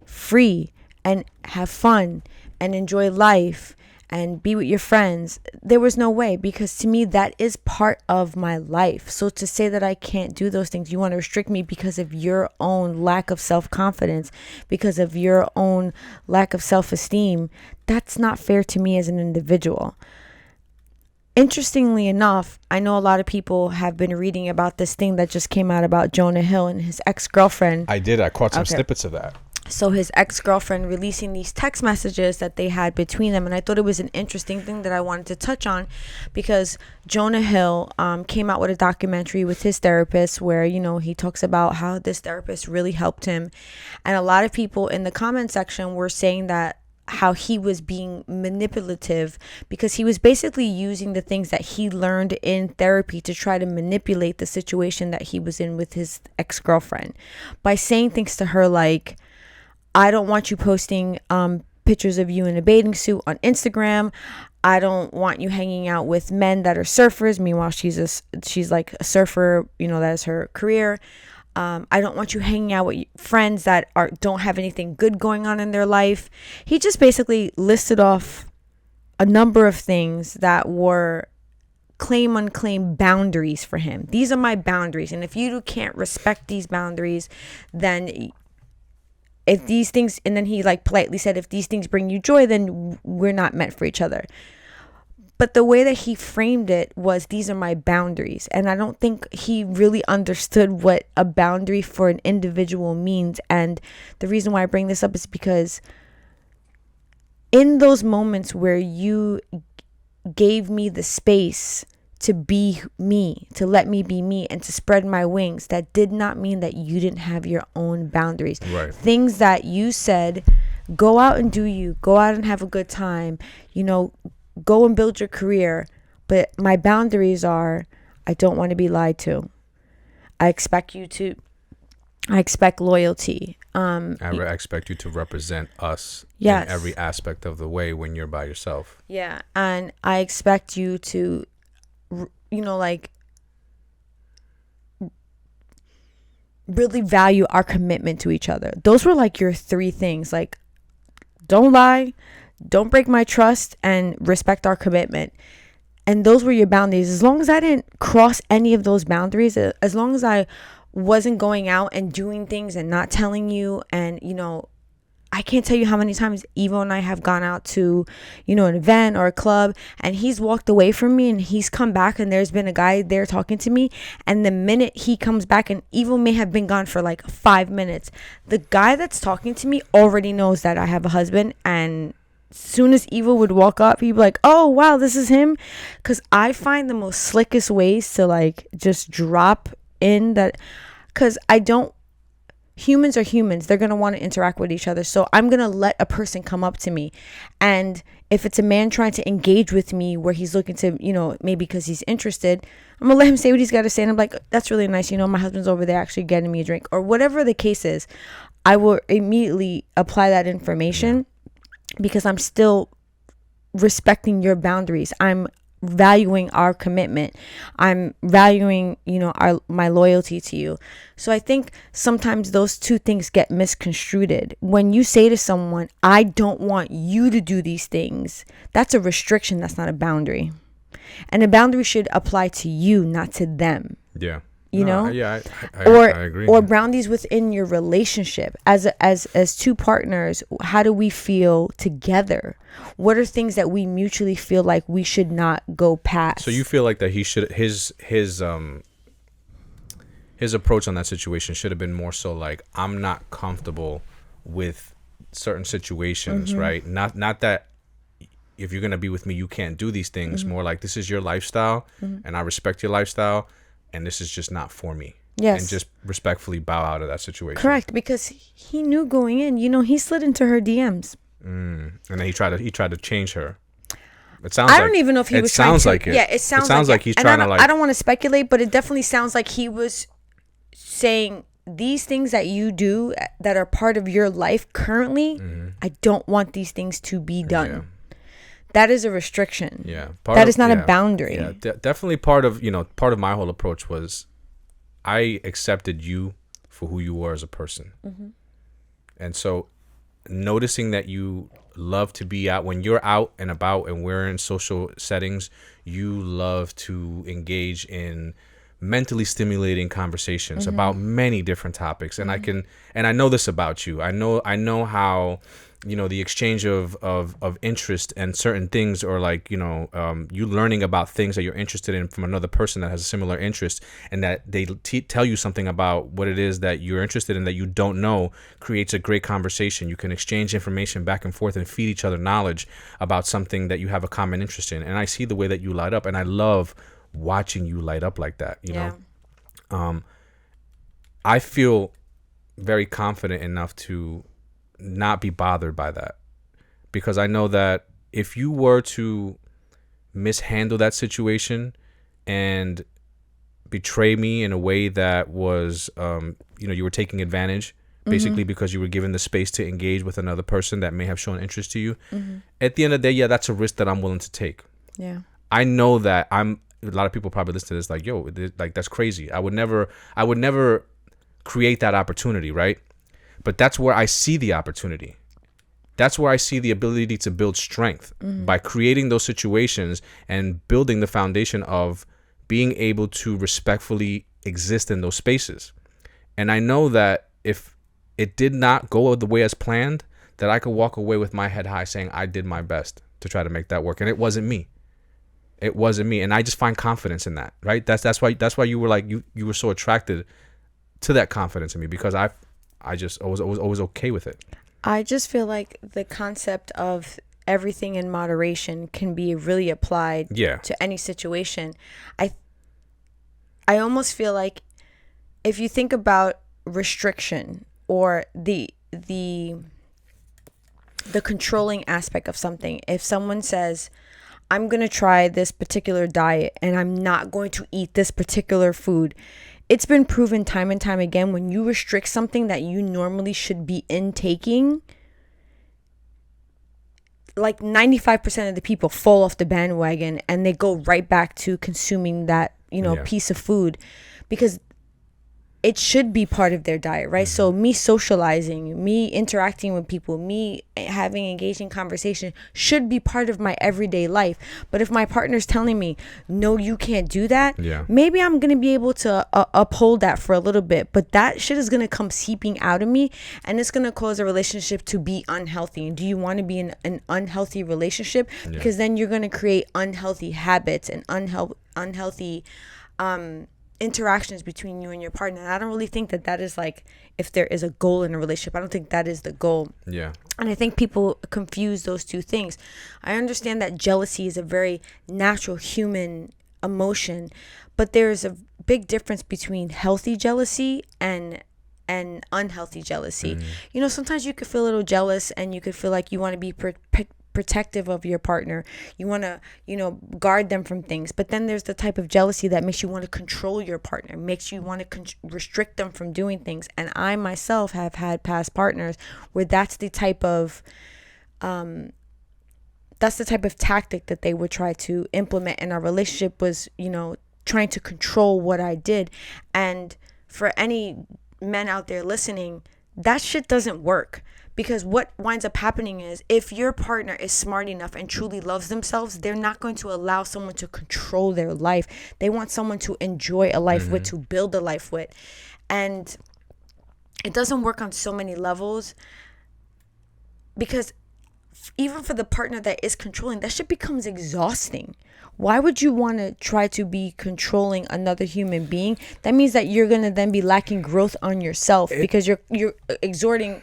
free and have fun and enjoy life and be with your friends. There was no way, because to me, that is part of my life. So to say that I can't do those things, you want to restrict me because of your own lack of self-confidence, because of your own lack of self-esteem, that's not fair to me as an individual. Interestingly enough, I know a lot of people have been reading about this thing that just came out about Jonah Hill and his ex-girlfriend. I did. I caught some snippets of that. So his ex-girlfriend releasing these text messages that they had between them. And I thought it was an interesting thing that I wanted to touch on, because Jonah Hill came out with a documentary with his therapist where, you know, he talks about how this therapist really helped him. And a lot of people in the comment section were saying that how he was being manipulative, because he was basically using the things that he learned in therapy to try to manipulate the situation that he was in with his ex-girlfriend by saying things to her like, I don't want you posting pictures of you in a bathing suit on Instagram. I don't want you hanging out with men that are surfers. Meanwhile, she's like a surfer, you know, that is her career. I don't want you hanging out with friends that don't have anything good going on in their life. He just basically listed off a number of things that were claim unclaimed boundaries for him. These are my boundaries. And if you can't respect these boundaries, then if these things, and then he like politely said, if these things bring you joy, then we're not meant for each other. But the way that he framed it was, these are my boundaries. And I don't think he really understood what a boundary for an individual means. And the reason why I bring this up is because in those moments where you gave me the space to be me, to let me be me, and to spread my wings, that did not mean that you didn't have your own boundaries. Right. Things that you said, go out and do you, go out and have a good time, you know, go and build your career. But my boundaries are, I don't want to be lied to. I expect loyalty. I expect you to represent us yes. in every aspect of the way when you're by yourself. Yeah. And I expect you to, you know, like, really value our commitment to each other. Those were like your 3 things. Like, don't lie, don't break my trust, and respect our commitment. And those were your boundaries. As long as I didn't cross any of those boundaries, as long as I wasn't going out and doing things and not telling you, and, you know, I can't tell you how many times Ivo and I have gone out to, you know, an event or a club, and he's walked away from me and he's come back and there's been a guy there talking to me. And the minute he comes back, and Ivo may have been gone for like 5 minutes, the guy that's talking to me already knows that I have a husband. And as soon as Ivo would walk up, he'd be like, oh, wow, this is him. Because I find the most slickest ways to like just drop in that, because humans are humans. They're going to want to interact with each other. So I'm going to let a person come up to me. And if it's a man trying to engage with me where he's looking to, you know, maybe because he's interested, I'm going to let him say what he's got to say. And I'm like, that's really nice. You know, my husband's over there actually getting me a drink, or whatever the case is. I will immediately apply that information, because I'm still respecting your boundaries. I'm valuing our commitment. I'm valuing, you know, my loyalty to you. So I think sometimes those 2 things get misconstrued. When you say to someone, I don't want you to do these things, that's a restriction. That's not a boundary. And a boundary should apply to you, not to them. Yeah. You know? Yeah, I agree. Or boundaries within your relationship. As 2 partners, how do we feel together? What are things that we mutually feel like we should not go past? So you feel like that he should his approach on that situation should have been more so like, I'm not comfortable with certain situations, right? Not that if you're gonna be with me, you can't do these things. More like, this is your lifestyle, and I respect your lifestyle, and this is just not for me. Yes. And just respectfully bow out of that situation. Correct, because he knew going in. He slid into her DMs. And then he tried to change her. It sounds. I don't even know if he was trying to. It sounds like it. Yeah, it sounds like he's and trying to like. I don't want to speculate, but it definitely sounds like he was saying, these things that you do that are part of your life currently, I don't want these things to be done. Yeah. That is a restriction. Yeah. That is not a boundary. Yeah. Definitely part of my whole approach was, I accepted you for who you were as a person. And so noticing that you love to be out, when you're out and about and we're in social settings, you love to engage in mentally stimulating conversations about many different topics. And I know this about you. I know how, the exchange of interest and certain things, or like, you learning about things that you're interested in from another person that has a similar interest, and that they tell you something about what it is that you're interested in that you don't know, creates a great conversation. You can exchange information back and forth and feed each other knowledge about something that you have a common interest in. And I see the way that you light up, and I love watching you light up like that. I feel very confident enough to not be bothered by that, because I know that if you were to mishandle that situation and betray me in a way that was you were taking advantage, basically, because you were given the space to engage with another person that may have shown interest to you, at the end of the day, that's a risk that I'm willing to take. I know that a lot of people probably listen to this like, yo, like, that's crazy. I would never create that opportunity, right? But that's where I see the opportunity. That's where I see the ability to build strength, by creating those situations and building the foundation of being able to respectfully exist in those spaces. And I know that if it did not go the way as planned, that I could walk away with my head high saying I did my best to try to make that work. And it wasn't me. It wasn't me. And I just find confidence in that, right? That's why you were like, you were so attracted to that confidence in me, because I was always okay with it. I just feel like the concept of everything in moderation can be really applied to any situation. I almost feel like if you think about restriction or the controlling aspect of something, if someone says, I'm going to try this particular diet and I'm not going to eat this particular food, it's been proven time and time again, when you restrict something that you normally should be intaking, like 95% of the people fall off the bandwagon and they go right back to consuming that, piece of food, because it should be part of their diet, right? So me socializing, me interacting with people, me having engaging conversation should be part of my everyday life. But if my partner's telling me, no, you can't do that, maybe I'm going to be able to uphold that for a little bit. But that shit is going to come seeping out of me, and it's going to cause a relationship to be unhealthy. And do you want to be in an unhealthy relationship? Because then you're going to create unhealthy habits and unhealthy interactions between you and your partner. And I don't really think that is like, if there is a goal in a relationship, I don't think that is the goal. And I think people confuse those two things. I understand that jealousy is a very natural human emotion, but there's a big difference between healthy jealousy and unhealthy jealousy. Sometimes you could feel a little jealous and you could feel like you want to be protective of your partner. You want to, guard them from things. But then there's the type of jealousy that makes you want to control your partner, makes you want to restrict them from doing things. And I myself have had past partners where that's the type of tactic that they would try to implement in our relationship, was, trying to control what I did. And for any men out there listening, that shit doesn't work. Because what winds up happening is, if your partner is smart enough and truly loves themselves, they're not going to allow someone to control their life. They want someone to enjoy a life with, to build a life with. And it doesn't work on so many levels, because even for the partner that is controlling, that shit becomes exhausting. Why would you want to try to be controlling another human being? That means that you're gonna then be lacking growth on yourself, because you're exerting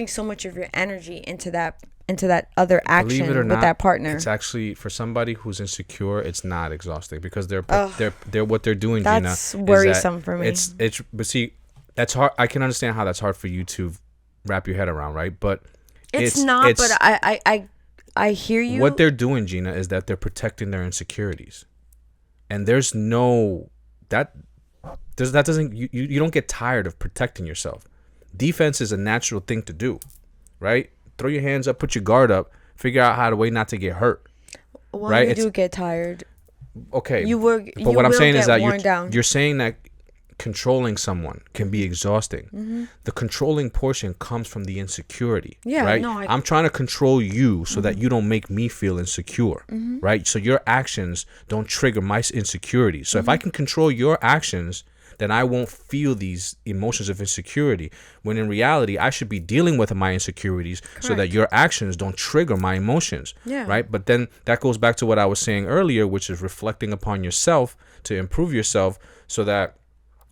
so much of your energy into that other action with that partner. It's actually, for somebody who's insecure, it's not exhausting, because they're what they're doing, Gina. That's worrisome for me. It's but see, that's hard. I can understand how that's hard for you to wrap your head around, right? But it's not. But I hear you. What they're doing, Gina, is that they're protecting their insecurities, and there's no that doesn't you don't get tired of protecting yourself. Defense is a natural thing to do, right? Throw your hands up, put your guard up, figure out how to way not to get hurt. Well, right? You do get tired. Okay. But what I'm saying is that you're saying that controlling someone can be exhausting. Mm-hmm. The controlling portion comes from the insecurity. Yeah, right? No, I'm trying to control you so that you don't make me feel insecure. Right? So your actions don't trigger my insecurities. So if I can control your actions, then I won't feel these emotions of insecurity, when in reality I should be dealing with my insecurities. Correct. So that your actions don't trigger my emotions. Yeah. Right? But then that goes back to what I was saying earlier, which is reflecting upon yourself to improve yourself, so that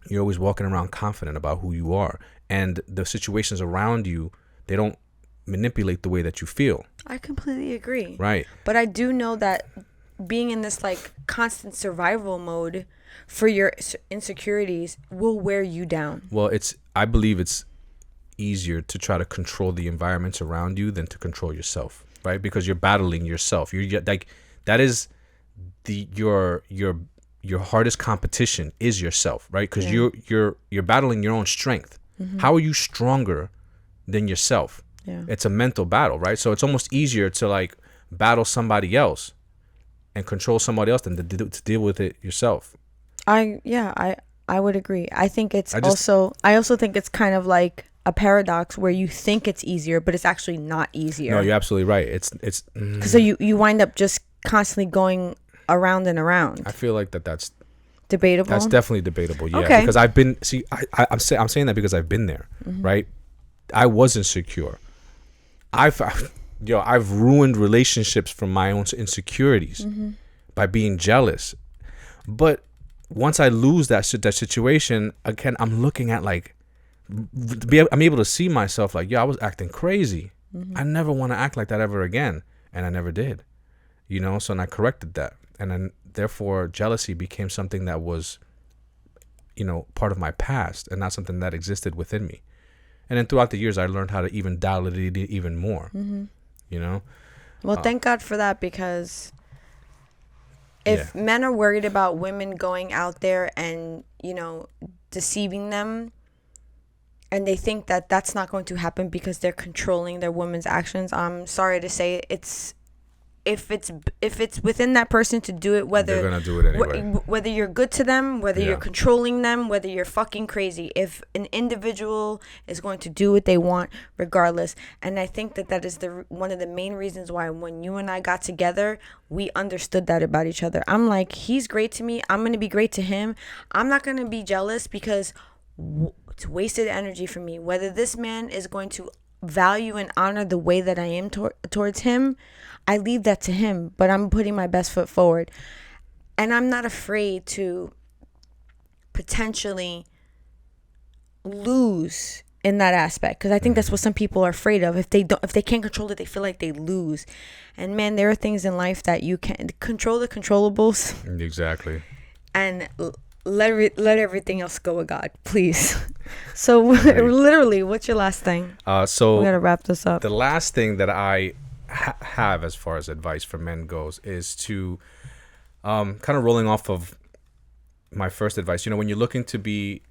you're always walking around confident about who you are, and the situations around you, they don't manipulate the way that you feel. I completely agree. Right. But I do know that being in this like constant survival mode for your insecurities will wear you down. Well, I believe it's easier to try to control the environments around you than to control yourself, right? Because you're battling yourself. You're like, that is your hardest competition is yourself, right? Because you're battling your own strength. How are you stronger than yourself? Yeah. It's a mental battle, right? So it's almost easier to like battle somebody else and control somebody else than to deal with it yourself. I would agree. I think I also think it's kind of like a paradox where you think it's easier, but it's actually not easier. No, you're absolutely right. It's so you wind up just constantly going around and around. I feel like that's debatable. That's definitely debatable. Yeah, okay. Because I'm saying that because I've been there, right? I was insecure. I've ruined relationships from my own insecurities by being jealous. But once I lose that situation, again, I'm looking at like, I'm able to see myself like, I was acting crazy. I never want to act like that ever again, and I never did. So and I corrected that. And then therefore jealousy became something that was, part of my past and not something that existed within me. And then throughout the years, I learned how to even dial it even more, Well, thank God for that, because if men are worried about women going out there and, deceiving them, and they think that that's not going to happen because they're controlling their women's actions, I'm sorry to say if it's within that person to do it, whether they're gonna do it anyway. Whether you're good to them, whether you're controlling them, whether you're fucking crazy, if an individual is going to do what they want, regardless. And I think that is one of the main reasons why when you and I got together, we understood that about each other. I'm like, he's great to me, I'm gonna be great to him. I'm not gonna be jealous, because it's wasted energy for me. Whether this man is going to value and honor the way that I am towards him, I leave that to him, but I'm putting my best foot forward. And I'm not afraid to potentially lose in that aspect, because I think that's what some people are afraid of. If they can't control it, they feel like they lose. And man, there are things in life that you can control, the controllables. Exactly. And let everything else go with God, please. So literally, what's your last thing? So we gotta wrap this up. The last thing that I have as far as advice for men goes is to kind of rolling off of my first advice. When you're looking to be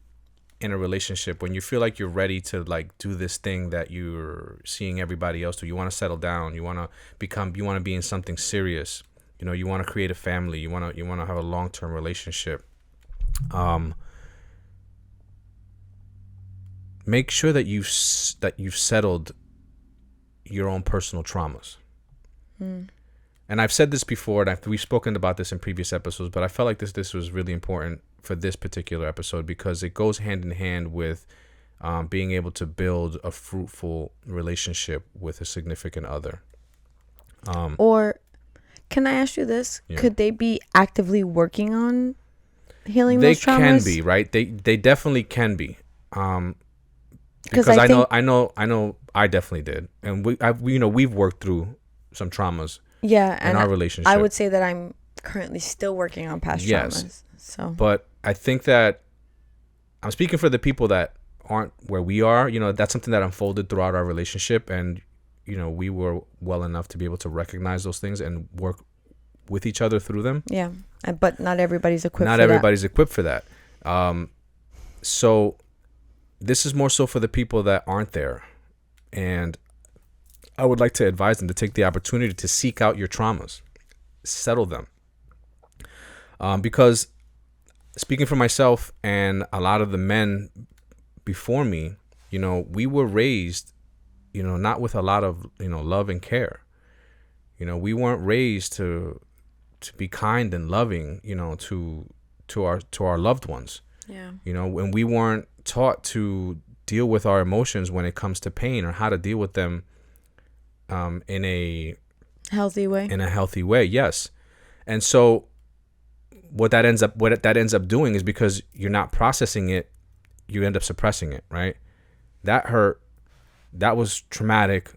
in a relationship, when you feel like you're ready to like do this thing that you're seeing everybody else do, you want to settle down, you want to be in something serious, you want to create a family, you want to have a long-term relationship. Make sure that you've settled your own personal traumas. And I've said this before, and we've spoken about this in previous episodes, but I felt like this was really important for this particular episode, because it goes hand in hand with being able to build a fruitful relationship with a significant other. Or can I ask you this? Yeah. Could they be actively working on healing They those traumas? can be, right? They definitely can be. Because I I definitely did, and we've worked through some traumas yeah, in and our relationship. I would say that I'm currently still working on past Yes. traumas. So, But I think that I'm speaking for the people that aren't where we are. That's something that unfolded throughout our relationship, and we were well enough to be able to recognize those things and work with each other through them. yeah, but not everybody's equipped. Not for everybody's equipped for that. So this is more so for the people that aren't there, and I would like to advise them to take the opportunity to seek out your traumas, settle them. Because speaking for myself and a lot of the men before me, we were raised, not with a lot of, love and care. We weren't raised to be kind and loving, to our loved ones. Yeah. And we weren't taught to deal with our emotions when it comes to pain, or how to deal with them in a healthy way. In a healthy way, yes. And so what that ends up doing is, because you're not processing it, you end up suppressing it, right? That hurt. That was traumatic.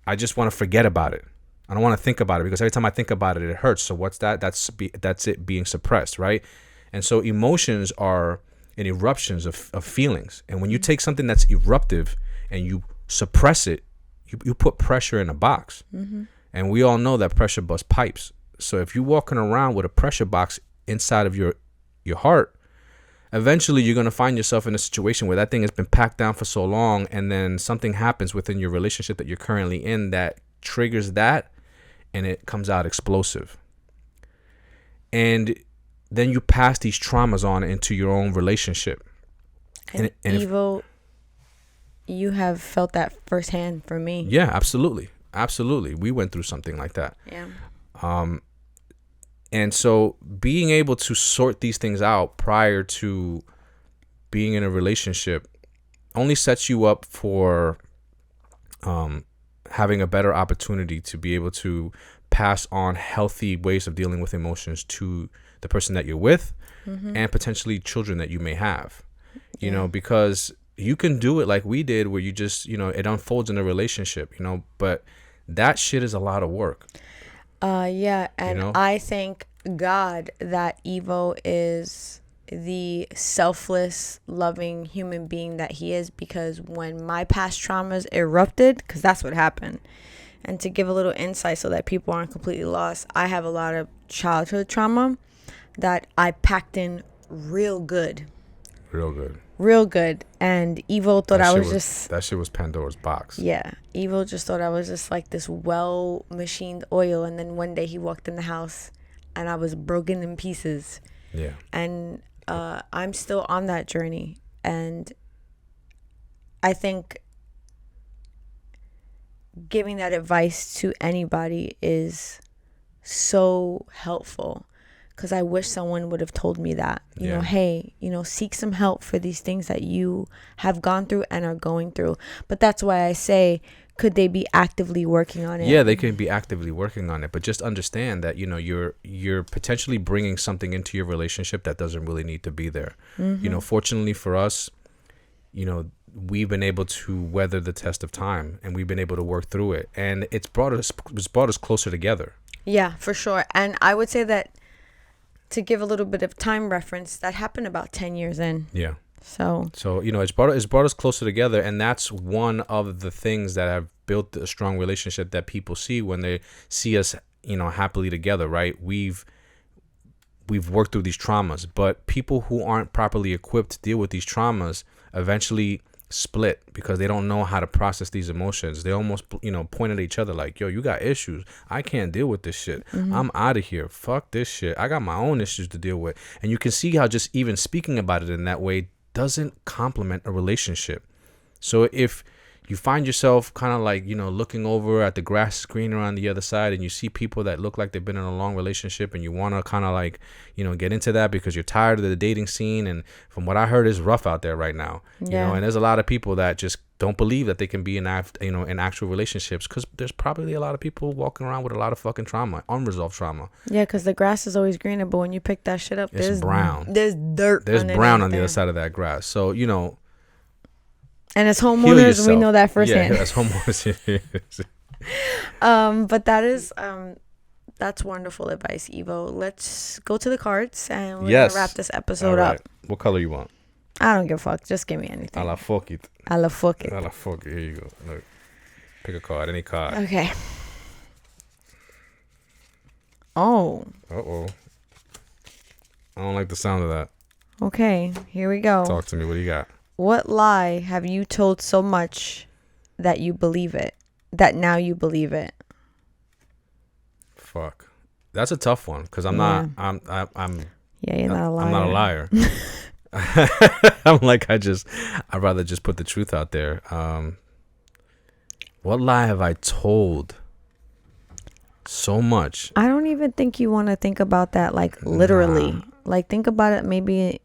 I just want to forget about it. I don't want to think about it, because every time I think about it, it hurts. So what's that? That's it being suppressed, right? And so emotions are an eruptions of feelings. And when you take something that's eruptive and you suppress it, you put pressure in a box. Mm-hmm. And we all know that pressure busts pipes. So if you're walking around with a pressure box inside of your heart, eventually you're going to find yourself in a situation where that thing has been packed down for so long, and then something happens within your relationship that you're currently in that triggers that, and it comes out explosive. And then you pass these traumas on into your own relationship. And Ivo, you have felt that firsthand from me. Yeah, absolutely. Absolutely. We went through something like that. Yeah. And so being able to sort these things out prior to being in a relationship only sets you up for having a better opportunity to be able to pass on healthy ways of dealing with emotions to the person that you're with, mm-hmm. and potentially children that you may have, because you can do it like we did, where you just, it unfolds in a relationship, but that shit is a lot of work. Yeah. And I thank God that Ivo is the selfless, loving human being that he is, because when my past traumas erupted, because that's what happened. And to give a little insight so that people aren't completely lost, I have a lot of childhood trauma that I packed in real good. Real good. And Ivo thought that shit was Pandora's box. Yeah. Ivo just thought I was just like this well-machined oil. And then one day he walked in the house and I was broken in pieces. Yeah. And I'm still on that journey. And I think giving that advice to anybody is so helpful, because I wish someone would have told me that, you know, hey, seek some help for these things that you have gone through and are going through. But that's why I say, could they be actively working on it? Yeah, they can be actively working on it, but just understand that, you're potentially bringing something into your relationship that doesn't really need to be there. Mm-hmm. Fortunately for us, we've been able to weather the test of time, and we've been able to work through it, and it's brought us closer together. Yeah, for sure. And I would say that, to give a little bit of time reference, that happened about 10 years in. Yeah. So it's brought us closer together, and that's one of the things that have built a strong relationship that people see when they see us, happily together, right? We've worked through these traumas, but people who aren't properly equipped to deal with these traumas eventually split because they don't know how to process these emotions. They almost, point at each other like, yo, you got issues. I can't deal with this shit. Mm-hmm. I'm out of here. Fuck this shit. I got my own issues to deal with. And you can see how just even speaking about it in that way doesn't complement a relationship. So if you find yourself kind of like, looking over at the grass greener on the other side, and you see people that look like they've been in a long relationship, and you want to kind of like, get into that because you're tired of the dating scene. And from what I heard, it's rough out there right now. And there's a lot of people that just don't believe that they can be in actual relationships, because there's probably a lot of people walking around with a lot of fucking trauma, unresolved trauma. Yeah, because the grass is always greener, but when you pick that shit up, it's brown. There's dirt. There's brown on the other side of that grass. So, and as homeowners, we know that firsthand. Yeah, as homeowners. But that's wonderful advice, Ivo. Let's go to the cards, and we're gonna wrap this episode up. What color you want? I don't give a fuck. Just give me anything. A la fuck it. A la fuck it. A la fuck it. Here you go. Look. Pick a card. Any card. Okay. Oh. Uh-oh. I don't like the sound of that. Okay. Here we go. Talk to me. What do you got? What lie have you told so much that you believe it? That now you believe it? Fuck. That's a tough one, because I'm not. Yeah, you're not a liar. I'm not a liar. I'm like, I'd rather just put the truth out there. What lie have I told so much? I don't even think you want to think about that like literally. Nah. Like, think about it maybe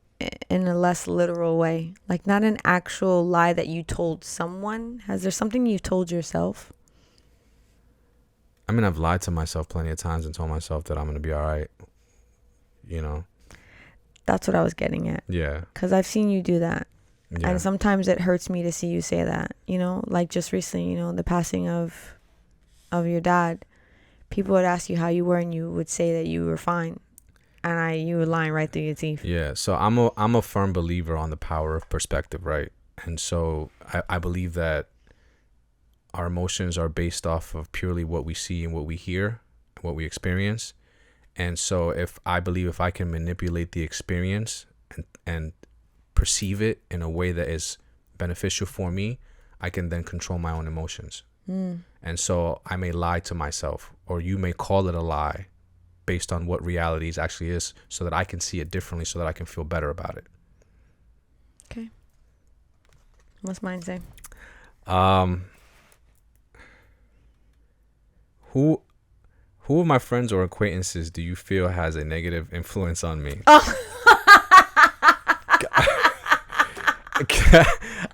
in a less literal way. Like, not an actual lie that you told someone. Has there something you told yourself? I mean, I've lied to myself plenty of times and told myself that I'm going to be all right. That's what I was getting at. Yeah. Because I've seen you do that. Yeah. And sometimes it hurts me to see you say that. Like just recently, the passing of your dad. People would ask you how you were, and you would say that you were fine. And you were lying right through your teeth. Yeah. So I'm a firm believer on the power of perspective, right? And so I believe that our emotions are based off of purely what we see and what we hear, what we experience. And so if I can manipulate the experience and perceive it in a way that is beneficial for me, I can then control my own emotions. And so I may lie to myself, or you may call it a lie based on what reality actually is, so that I can see it differently, so that I can feel better about it. Okay. What's mine say? Who of my friends or acquaintances do you feel has a negative influence on me? Oh.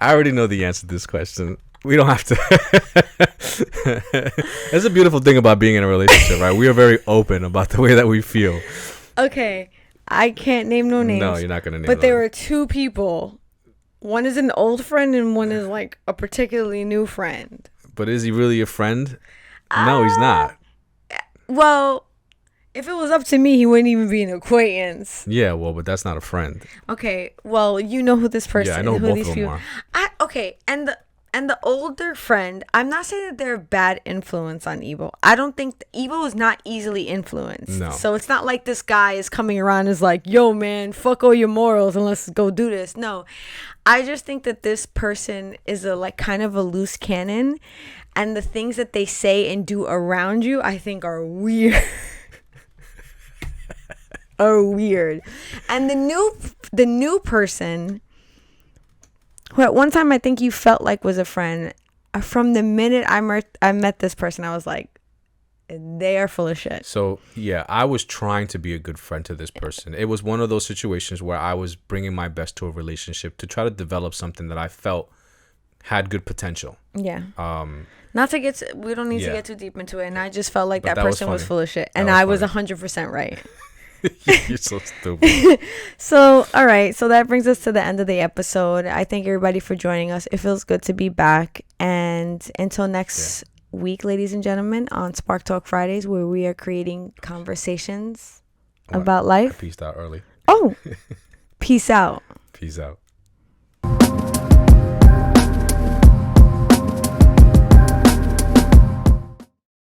I already know the answer to this question. We don't have to. That's a beautiful thing about being in a relationship, right? We are very open about the way that we feel. Okay. I can't name no names. No, you're not going to name But there were two people. One is an old friend, and one is like a particularly new friend. But is he really a friend? No, he's not. Well, if it was up to me, he wouldn't even be an acquaintance. Yeah, well, but that's not a friend. Okay, well, you know who this person is. Yeah, I know who both of them are. Okay, and the older friend, I'm not saying that they're a bad influence on Ivo. I don't think Ivo is not easily influenced. No. So it's not like this guy is coming around and is like, yo, man, fuck all your morals and let's go do this. No, I just think that this person is a like kind of a loose cannon. And the things that they say and do around you, I think are weird. Are weird. And the new person, who at one time I think you felt like was a friend, from the minute I met this person, I was like, they are full of shit. So, yeah, I was trying to be a good friend to this person. It was one of those situations where I was bringing my best to a relationship to try to develop something that I felt had good potential. Yeah. Not to get we don't need to get too deep into it, and I just felt like that person was full of shit, and I was 100% right. You're so stupid. So, all right, so that brings us to the end of the episode. I thank everybody for joining us. It feels good to be back, and until next week, ladies and gentlemen, on Spark Talk Fridays, where we are creating conversations about life. I peaced out early. Oh, peace out. Peace out.